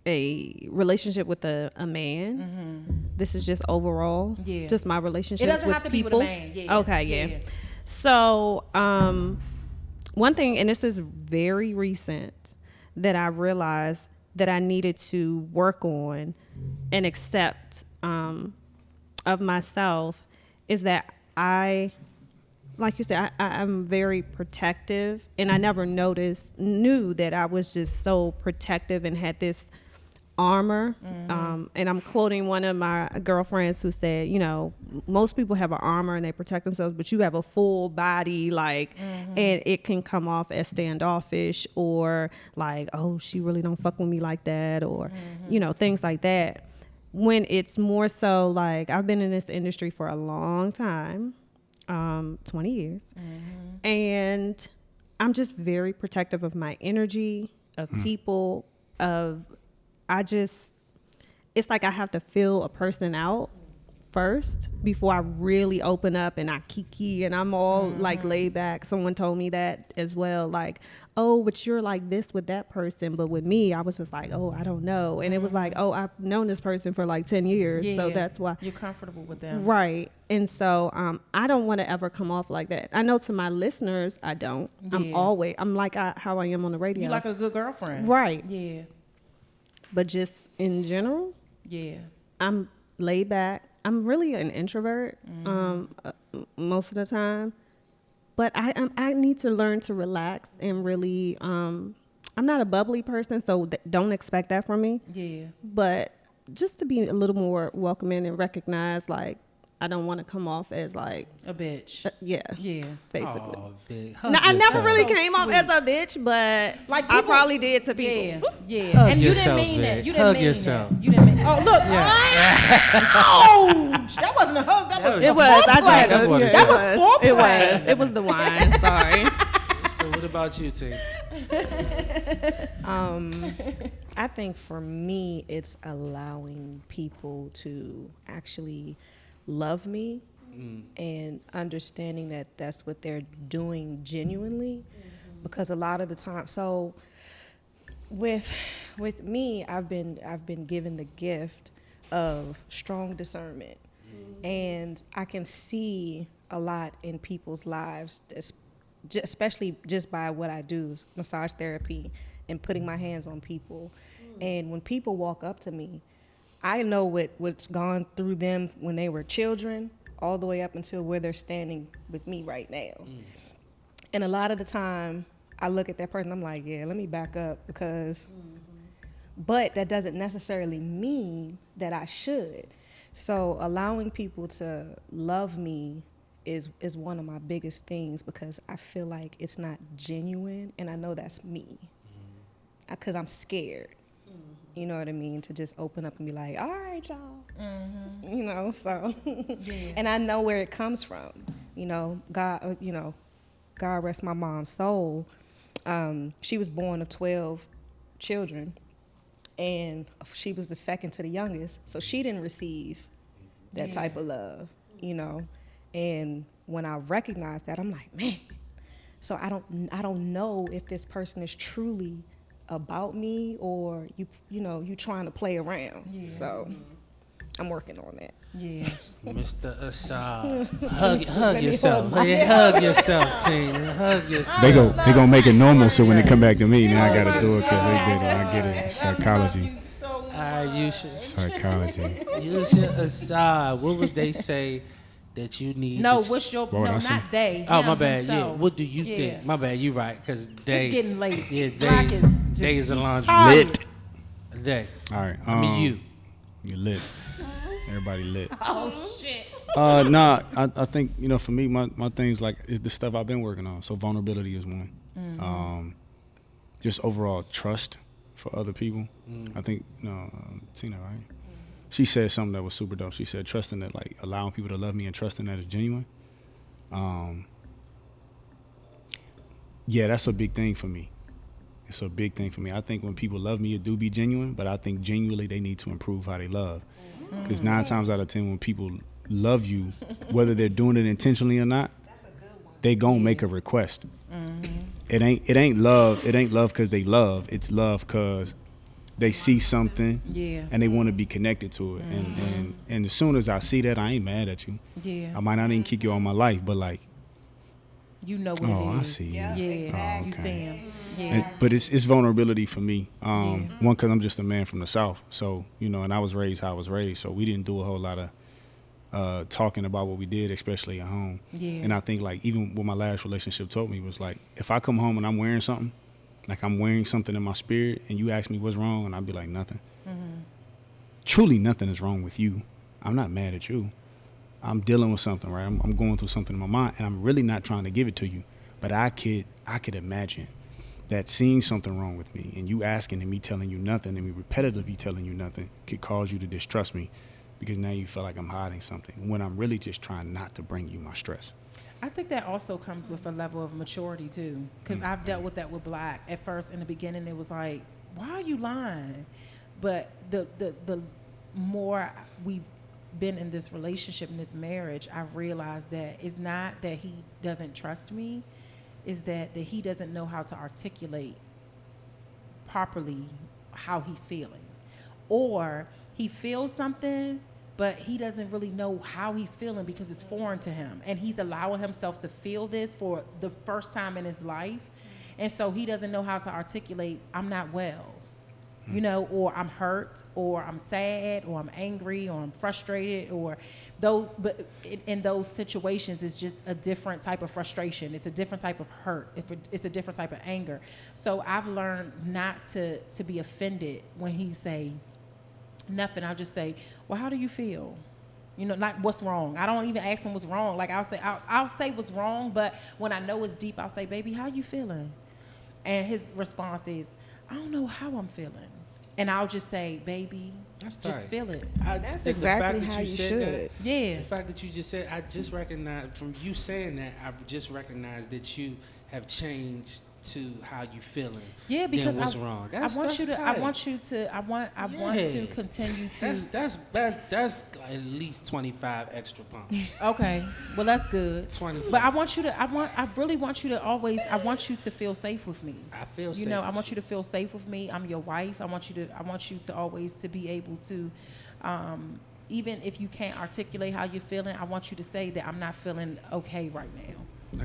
a relationship with a man. Mm-hmm. This is just overall, just my relationships with people. It doesn't have to be with a man. Yeah. Okay, yeah. So one thing, and this is very recent, that I realized that I needed to work on and accept of myself is that like you said, I'm very protective, and I never knew that I was just so protective and had this armor. And I'm quoting one of my girlfriends who said, you know, most people have an armor and they protect themselves, but you have a full body, like, and it can come off as standoffish or like, oh, she really don't fuck with me like that, or, you know, things like that. When it's more so like, I've been in this industry for a long time, 20 years, and I'm just very protective of my energy, of people, it's like I have to fill a person out first before I really open up and I kiki and I'm all like laid back. Someone told me that as well, like, oh, but you're like this with that person, but with me I was just like, oh, I don't know. And it was like, oh, I've known this person for like 10 years, so that's why you're comfortable with them, right? And so I don't want to ever come off like that. I know to my listeners I don't. I'm like how I am on the radio. you're like a good girlfriend, right? Yeah. But just in general, I'm laid back. I'm really an introvert most of the time, but I need to learn to relax and really. I'm not a bubbly person, so don't expect that from me. Yeah. But just to be a little more welcoming and recognize, like, I don't want to come off as like a bitch. Yeah. Basically. Oh, no, I never really came off as a bitch, but like people, I probably did to people. Yeah. And you didn't mean it. You didn't mean it. You didn't mean it. Oh, look. Ouch. That wasn't a hug. That was. It was. That was foreplay. It was the wine. Sorry. So what about you, T? I think for me, it's allowing people to actually love me and understanding that that's what they're doing genuinely, because a lot of the time, so with me, I've been given the gift of strong discernment, and I can see a lot in people's lives, especially just by what I do, massage therapy and putting my hands on people. And when people walk up to me, I know what's gone through them when they were children, all the way up until where they're standing with me right now. And a lot of the time, I look at that person, I'm like, yeah, let me back up, because, but that doesn't necessarily mean that I should. So allowing people to love me is one of my biggest things, because I feel like it's not genuine, and I know that's me, because I'm scared. You know what I mean? To just open up and be like, all right, y'all. You know, so. And I know where it comes from. You know, God rest my mom's soul. She was born of 12 children, and she was the second to the youngest. So she didn't receive that type of love, you know. And when I recognized that, I'm like, man. So I don't know if this person is truly about me, or you trying to play around. So I'm working on that. Mr. Assad, hug yourself. Hug yourself, Tina. Hug yourself. They gonna make it normal, so when they come back to me, now I gotta do it because they did it. I get it. Psychology. Psychology. Yusha Assad. What would they say that you need? No, not they. Oh, my bad. Himself. Yeah. What do you think? My bad. You right, because they. It's getting late. Yeah, they is a laundry lit. They. All right. I mean you. You lit. Everybody lit. Oh shit. I think for me, my things like is the stuff I've been working on. So vulnerability is one. Just overall trust for other people. I think Tina, right? She said something that was super dope. She said trusting that, like, allowing people to love me and trusting that it's genuine. Yeah, that's a big thing for me. It's a big thing for me. I think when people love me, it do be genuine, but I think genuinely they need to improve how they love. Because 9 times out of 10, when people love you, whether they're doing it intentionally or not, they gonna make a request. It ain't love. It ain't love because they love. It's love because they see something and they want to be connected to it. And as soon as I see that, I ain't mad at you. I might not even kick you all my life, but like, you know what it is. I see. Yeah. Okay. You see him. But it's vulnerability for me. One, because I'm just a man from the South. So, and I was raised how I was raised. So we didn't do a whole lot of talking about what we did, especially at home. And I think, like, even what my last relationship told me was, like, if I come home and I'm wearing something, like I'm wearing something in my spirit, and you ask me what's wrong, and I'd be like, nothing. truly nothing is wrong with you. I'm not mad at you. I'm dealing with something, right? I'm going through something in my mind, and I'm really not trying to give it to you. But I could imagine that seeing something wrong with me and you asking and me telling you nothing and me repetitively telling you nothing could cause you to distrust me because now you feel like I'm hiding something when I'm really just trying not to bring you my stress. I think that also comes with a level of maturity too, because I've dealt with that with Black. At first, in the beginning, it was like, why are you lying? But the more we've been in this relationship, in this marriage, I've realized that it's not that he doesn't trust me, is that he doesn't know how to articulate properly how he's feeling. Or he feels something, but he doesn't really know how he's feeling because it's foreign to him. And he's allowing himself to feel this for the first time in his life. And so he doesn't know how to articulate, I'm not well. You know, or I'm hurt, or I'm sad, or I'm angry, or I'm frustrated, or those. But in those situations, it's just a different type of frustration. It's a different type of hurt. It's a different type of anger. So I've learned not to be offended when he say nothing. I'll just say, well, how do you feel? You know, like what's wrong? I don't even ask him what's wrong. Like I'll say what's wrong, but when I know it's deep, I'll say, baby, how you feeling? And his response is, I don't know how I'm feeling. And I'll just say, baby, just feel it. That's exactly how you should. Yeah. The fact that you just said, I just recognized, from you saying that, I just recognized that you have changed to how you feeling. Yeah, because what's wrong. I want you to continue to. That's at least 25 extra pounds. Okay, well that's good. 25. But I really want you to always. I want you to feel safe with me. I feel safe. You know, I want you to feel safe with me. I'm your wife. I want you to always to be able to, even if you can't articulate how you're feeling, I want you to say that I'm not feeling okay right now.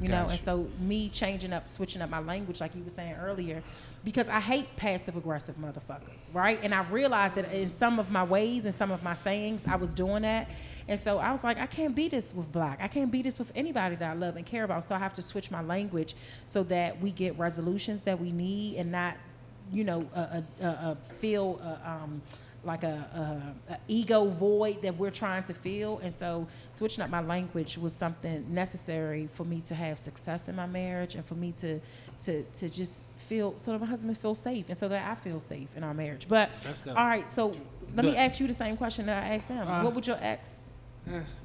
You know, and so me switching up my language, like you were saying earlier, because I hate passive aggressive motherfuckers, right? And I realized that in some of my ways and some of my sayings, I was doing that. And so I was like, I can't be this with Black. I can't be this with anybody that I love and care about. So I have to switch my language so that we get resolutions that we need and not, you know, feel like a ego void that we're trying to fill. And so switching up my language was something necessary for me to have success in my marriage and for me to just feel, so that my husband feels safe and so that I feel safe in our marriage. But all right, so let me ask you the same question that I asked them. What would your ex?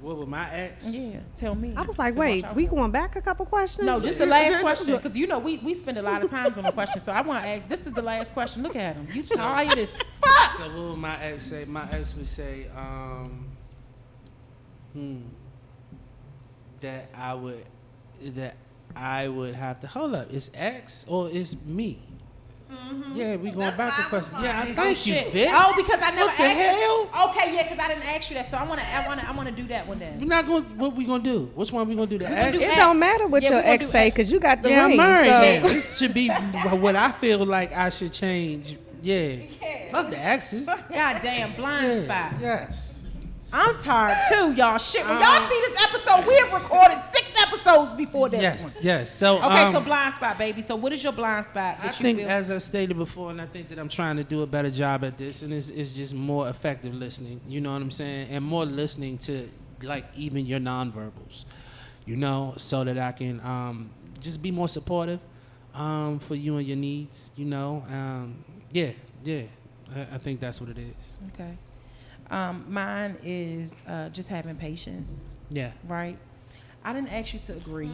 What would my ex? Yeah, tell me. I was like, wait, we going back a couple questions? No, just the last question, because you know we spend a lot of times on the question. So I want to ask. This is the last question. Look at him. You tired as fuck. So what would my ex say? My ex would say, that I would have to hold up. It's ex or it's me? Mm-hmm. Yeah, we going back to question. Yeah, thank you, Vic. Oh, because I never What the asked. hell? Okay, yeah, because I didn't ask you that, so I want to do that one then. We're not going. What we gonna do? Which one we gonna do? The gonna ex? do It X. don't matter what Yeah, your we gonna ex do say X. because you got the Yeah, ring. I'm married. So Yeah, this should be what I feel like I should change. Yeah. Fuck the exes. God damn, blind spot. Yes. I'm tired too, y'all. Shit, when y'all see this episode, we have recorded 6 episodes before this Yes. one. Yes. So Okay, so blind spot, baby. So what is your blind spot that I you think, feel? as I stated before, and I think that I'm trying to do a better job at this, and it's just more effective listening. You know what I'm saying? And more listening to, like, even your nonverbals, you know, so that I can just be more supportive for you and your needs, you know. Yeah. I think that's what it is. Okay. Mine is just having patience, Yeah. right? I didn't ask you to agree.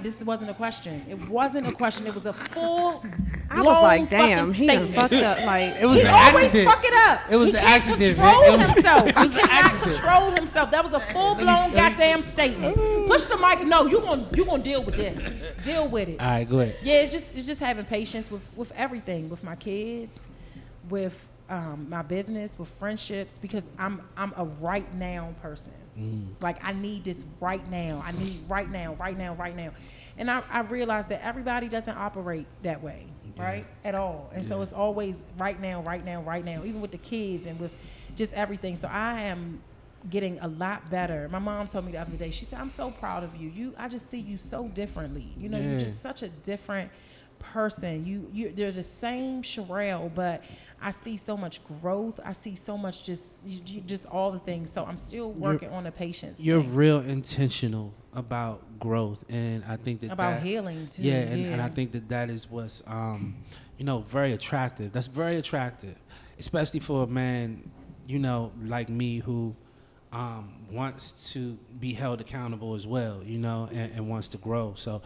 This wasn't a question. It wasn't a question. It was a full, I was like, fucking damn, he done statement. fucked up. Like, It was He an always accident. fuck it up. It was He an can't accident, control man. It was himself. an He cannot accident. control himself. That was a full blown goddamn statement. Push the mic. No, you gonna deal with this. Deal with it. All right, go ahead. Yeah, it's just having patience with everything, with my kids, with my business, with friendships, because I'm a right now person. Like I need this right now. I need right now. And I realize that everybody doesn't operate that way, right? At all. And so it's always right now, even with the kids and with just everything. So I am getting a lot better. My mom told me the other day, she said, I'm so proud of you. I just see you so differently. You know, you're just such a different person. They're the same Sherelle, but I see so much growth. I see so much just all the things. So I'm still working on the patience. You're thing. real intentional about growth, and I think about healing too. Yeah, and I think that is what's very attractive. That's very attractive, especially for a man, like me who wants to be held accountable as well, and wants to grow. So,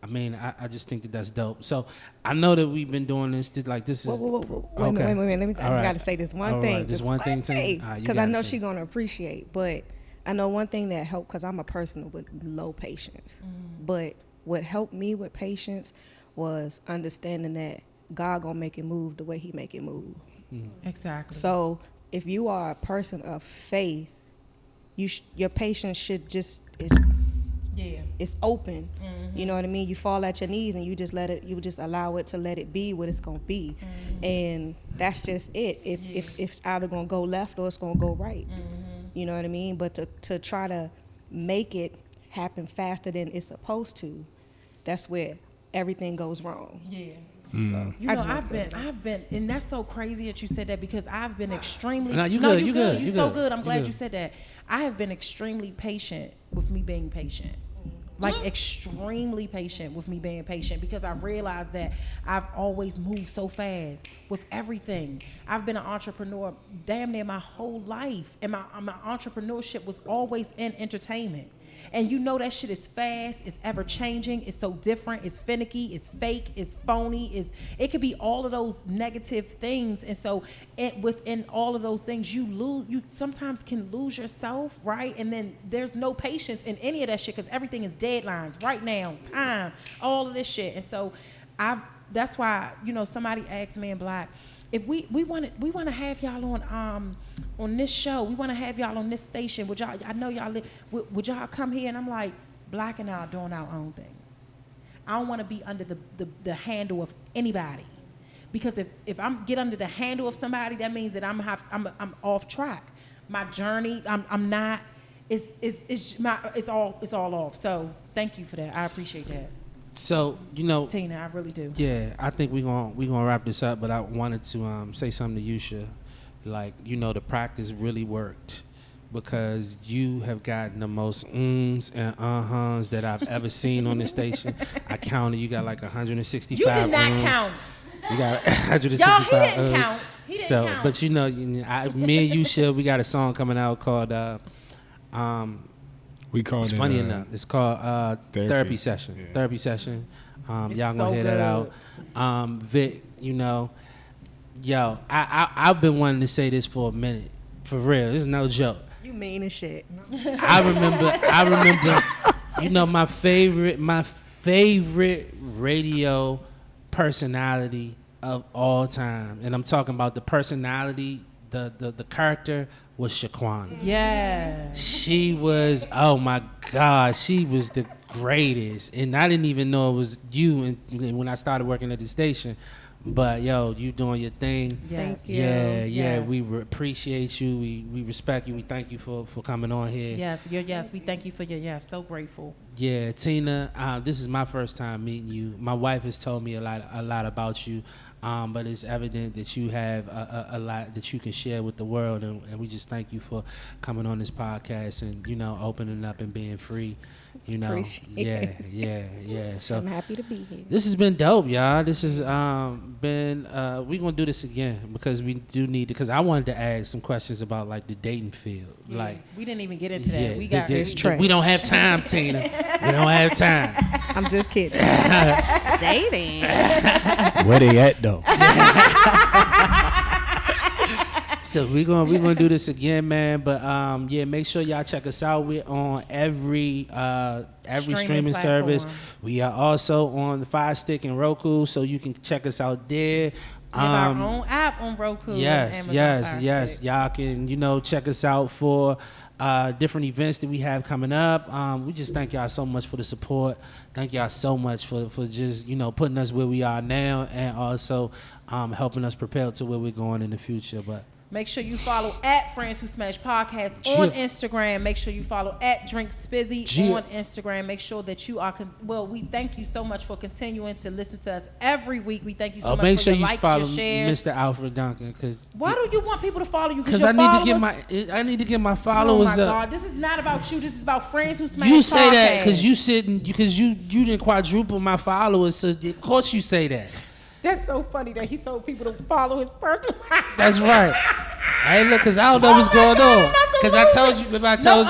I mean, I just think that's dope. So, I know that we've been doing this. This is Whoa. okay. Wait a minute. I just got to say this one thing. Right. This one thing, because I know she's going to appreciate. But I know one thing that helped, because I'm a person with low patience. But what helped me with patience was understanding that God going to make it move the way he make it move. Exactly. So, if you are a person of faith, your patience should just it's open. You know what I mean? You fall at your knees and you just allow it to let it be what it's gonna be. And that's just it. If it's either gonna go left or it's gonna go right. You know what I mean? But to try to make it happen faster than it's supposed to, that's where everything goes wrong. Yeah. So I've been, and that's so crazy that you said that, because I've been extremely. No, you good. You're so good. good. I'm glad you said that. I have been extremely patient with me being patient. Like extremely patient with me being patient, because I realized that I've always moved so fast with everything. I've been an entrepreneur damn near my whole life, and my entrepreneurship was always in entertainment. And that shit is fast, it's ever changing, it's so different, it's finicky, it's fake, it's phony, it could be all of those negative things. And so within all of those things, you sometimes can lose yourself, right? And then there's no patience in any of that shit, because everything is deadlines, right now, time, all of this shit. And so that's why, somebody asked me in Black, if we want to have y'all on this show, we want to have y'all on this station. Would y'all? I know y'all. Would y'all come here? And I'm like, Black and I are doing our own thing. I don't want to be under the handle of anybody, because if I'm get under the handle of somebody, that means that I'm off track. My journey, I'm not. It's all off. So thank you for that. I appreciate that. So Tina, I really do. Yeah, I think we gonna wrap this up, but I wanted to say something to Yusha. Like, the practice really worked, because you have gotten the most ums and uh-huhs that I've ever seen on this station. I counted. You got like 165. You did not count. You got 165. Y'all, he didn't count. He didn't count. But me and Yusha, we got a song coming out called we called it's it funny enough. It's called Therapy Session. Yeah. Therapy Session. Y'all so gonna hear that out. Vic, I've been wanting to say this for a minute. For real, this is no joke. you mean as shit. I remember, my favorite radio personality of all time, and I'm talking about the personality, the character was Shaquana. Yeah. She was, oh my God, she was the greatest. And I didn't even know it was you when I started working at the station. But you doing your thing. Yes. Thank you. Yeah, Yes. we appreciate you. We respect you. We thank you for coming on here. Yes, we thank you for your yes. So grateful. Yeah, Tina, this is my first time meeting you. My wife has told me a lot about you, but it's evident that you have a lot that you can share with the world, and we just thank you for coming on this podcast and opening up and being free. Appreciate Yeah. So I'm happy to be here. this has been dope, y'all. This has been. We're gonna do this again, because we do need to. Because I wanted to ask some questions about like the dating field. Yeah. Like, we didn't even get into that. yeah, We got It's trash. we don't have time, Tina. We don't have time. I'm just kidding. Dating. Where they at though? So we're gonna do this again, man. But make sure y'all check us out. We're on every streaming service. platform. We are also on the Fire Stick and Roku, so you can check us out there. We have our own app on Roku. Yes, and yes, Amazon Fire yes. Stick. Y'all can check us out for different events that we have coming up. We just thank y'all so much for the support. Thank y'all so much for just putting us where we are now, and also helping us propel to where we're going in the future. But Make sure you follow at Friends Who Smash Podcast on Instagram. Make sure you follow at Drink Spizzy on Instagram. Make sure that you are, we thank you so much for continuing to listen to us every week. We thank you so much for your likes, your shares. Mr. Alfred Duncan. Why do you want people to follow you? Because I need to get my followers up. Oh my God, this is not about you. This is about Friends Who Smash Podcast. You say that because you didn't quadruple my followers, so of course you say that. That's so funny that he told people to follow his personal. That's right. Hey, look, because I don't know what's going on. Because I told you, I'm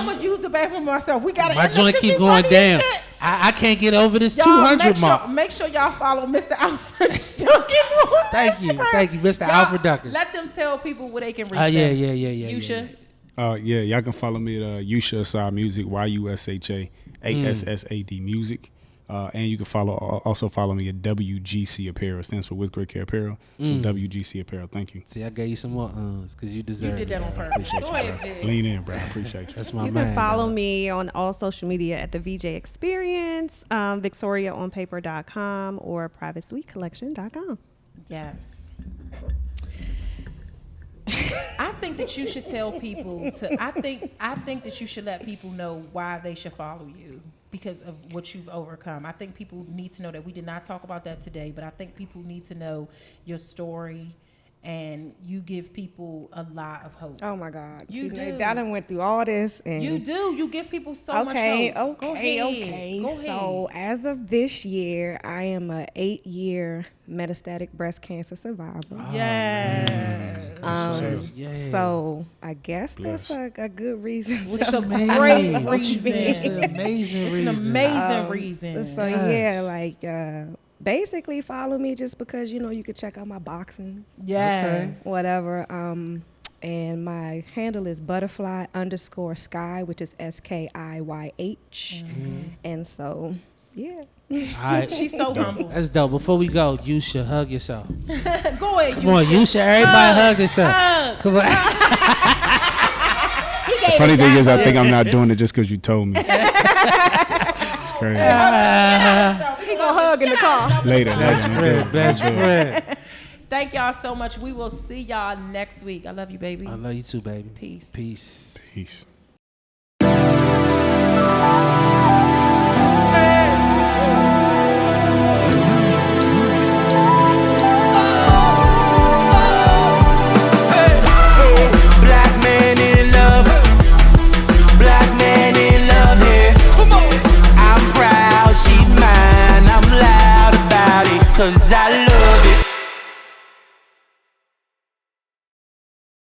going to use the bathroom myself. We got to. My joint keep going down. I can't get over this 200 mark. Make sure y'all follow Mr. Alfred Duncan. Thank you, Mr. Alfred Duncan. Let them tell people where they can reach. Yeah. Yusha. Y'all can follow me at Yusha Assad Music, YUSHA ASSAD Music. And you can also follow me at WGC Apparel. Stands for With Great Care Apparel. So WGC Apparel. Thank you. See, I gave you some more because you deserve it. You did that on purpose. Go ahead, Lean in, bro. I appreciate you. That's my man. You can follow me on all social media at the VJ Experience, VictoriaOnPaper.com or PrivateSuiteCollection.com. Yes. I think that you should tell people to. I think that you should let people know why they should follow you because of what you've overcome. I think people need to know that. We did not talk about that today, but I think people need to know your story, and you give people a lot of hope. Oh my God! You do. I done went through all this, and you do. You give people so much hope. Okay. Go So ahead. as of this year, I am a 8-year metastatic breast cancer survivor. Yes. So I guess that's a good reason. It's a great reason. It's an amazing reason. It's an amazing reason. So yeah, basically follow me just because you could check out my boxing. Yes. Whatever. And my handle is butterfly_sky, which is SKIYH. And so, yeah. All right. She's so humble. That's dope. Before we go, you should hug yourself. Go ahead, Come on, you should. Everybody hug yourself. Come on. The funny thing is, I think I'm not doing it just because you told me. It's crazy. He gonna hug in the car. Later. Best friend. Thank y'all so much. We will see y'all next week. I love you, baby. I love you too, baby. Peace. Peace. Peace.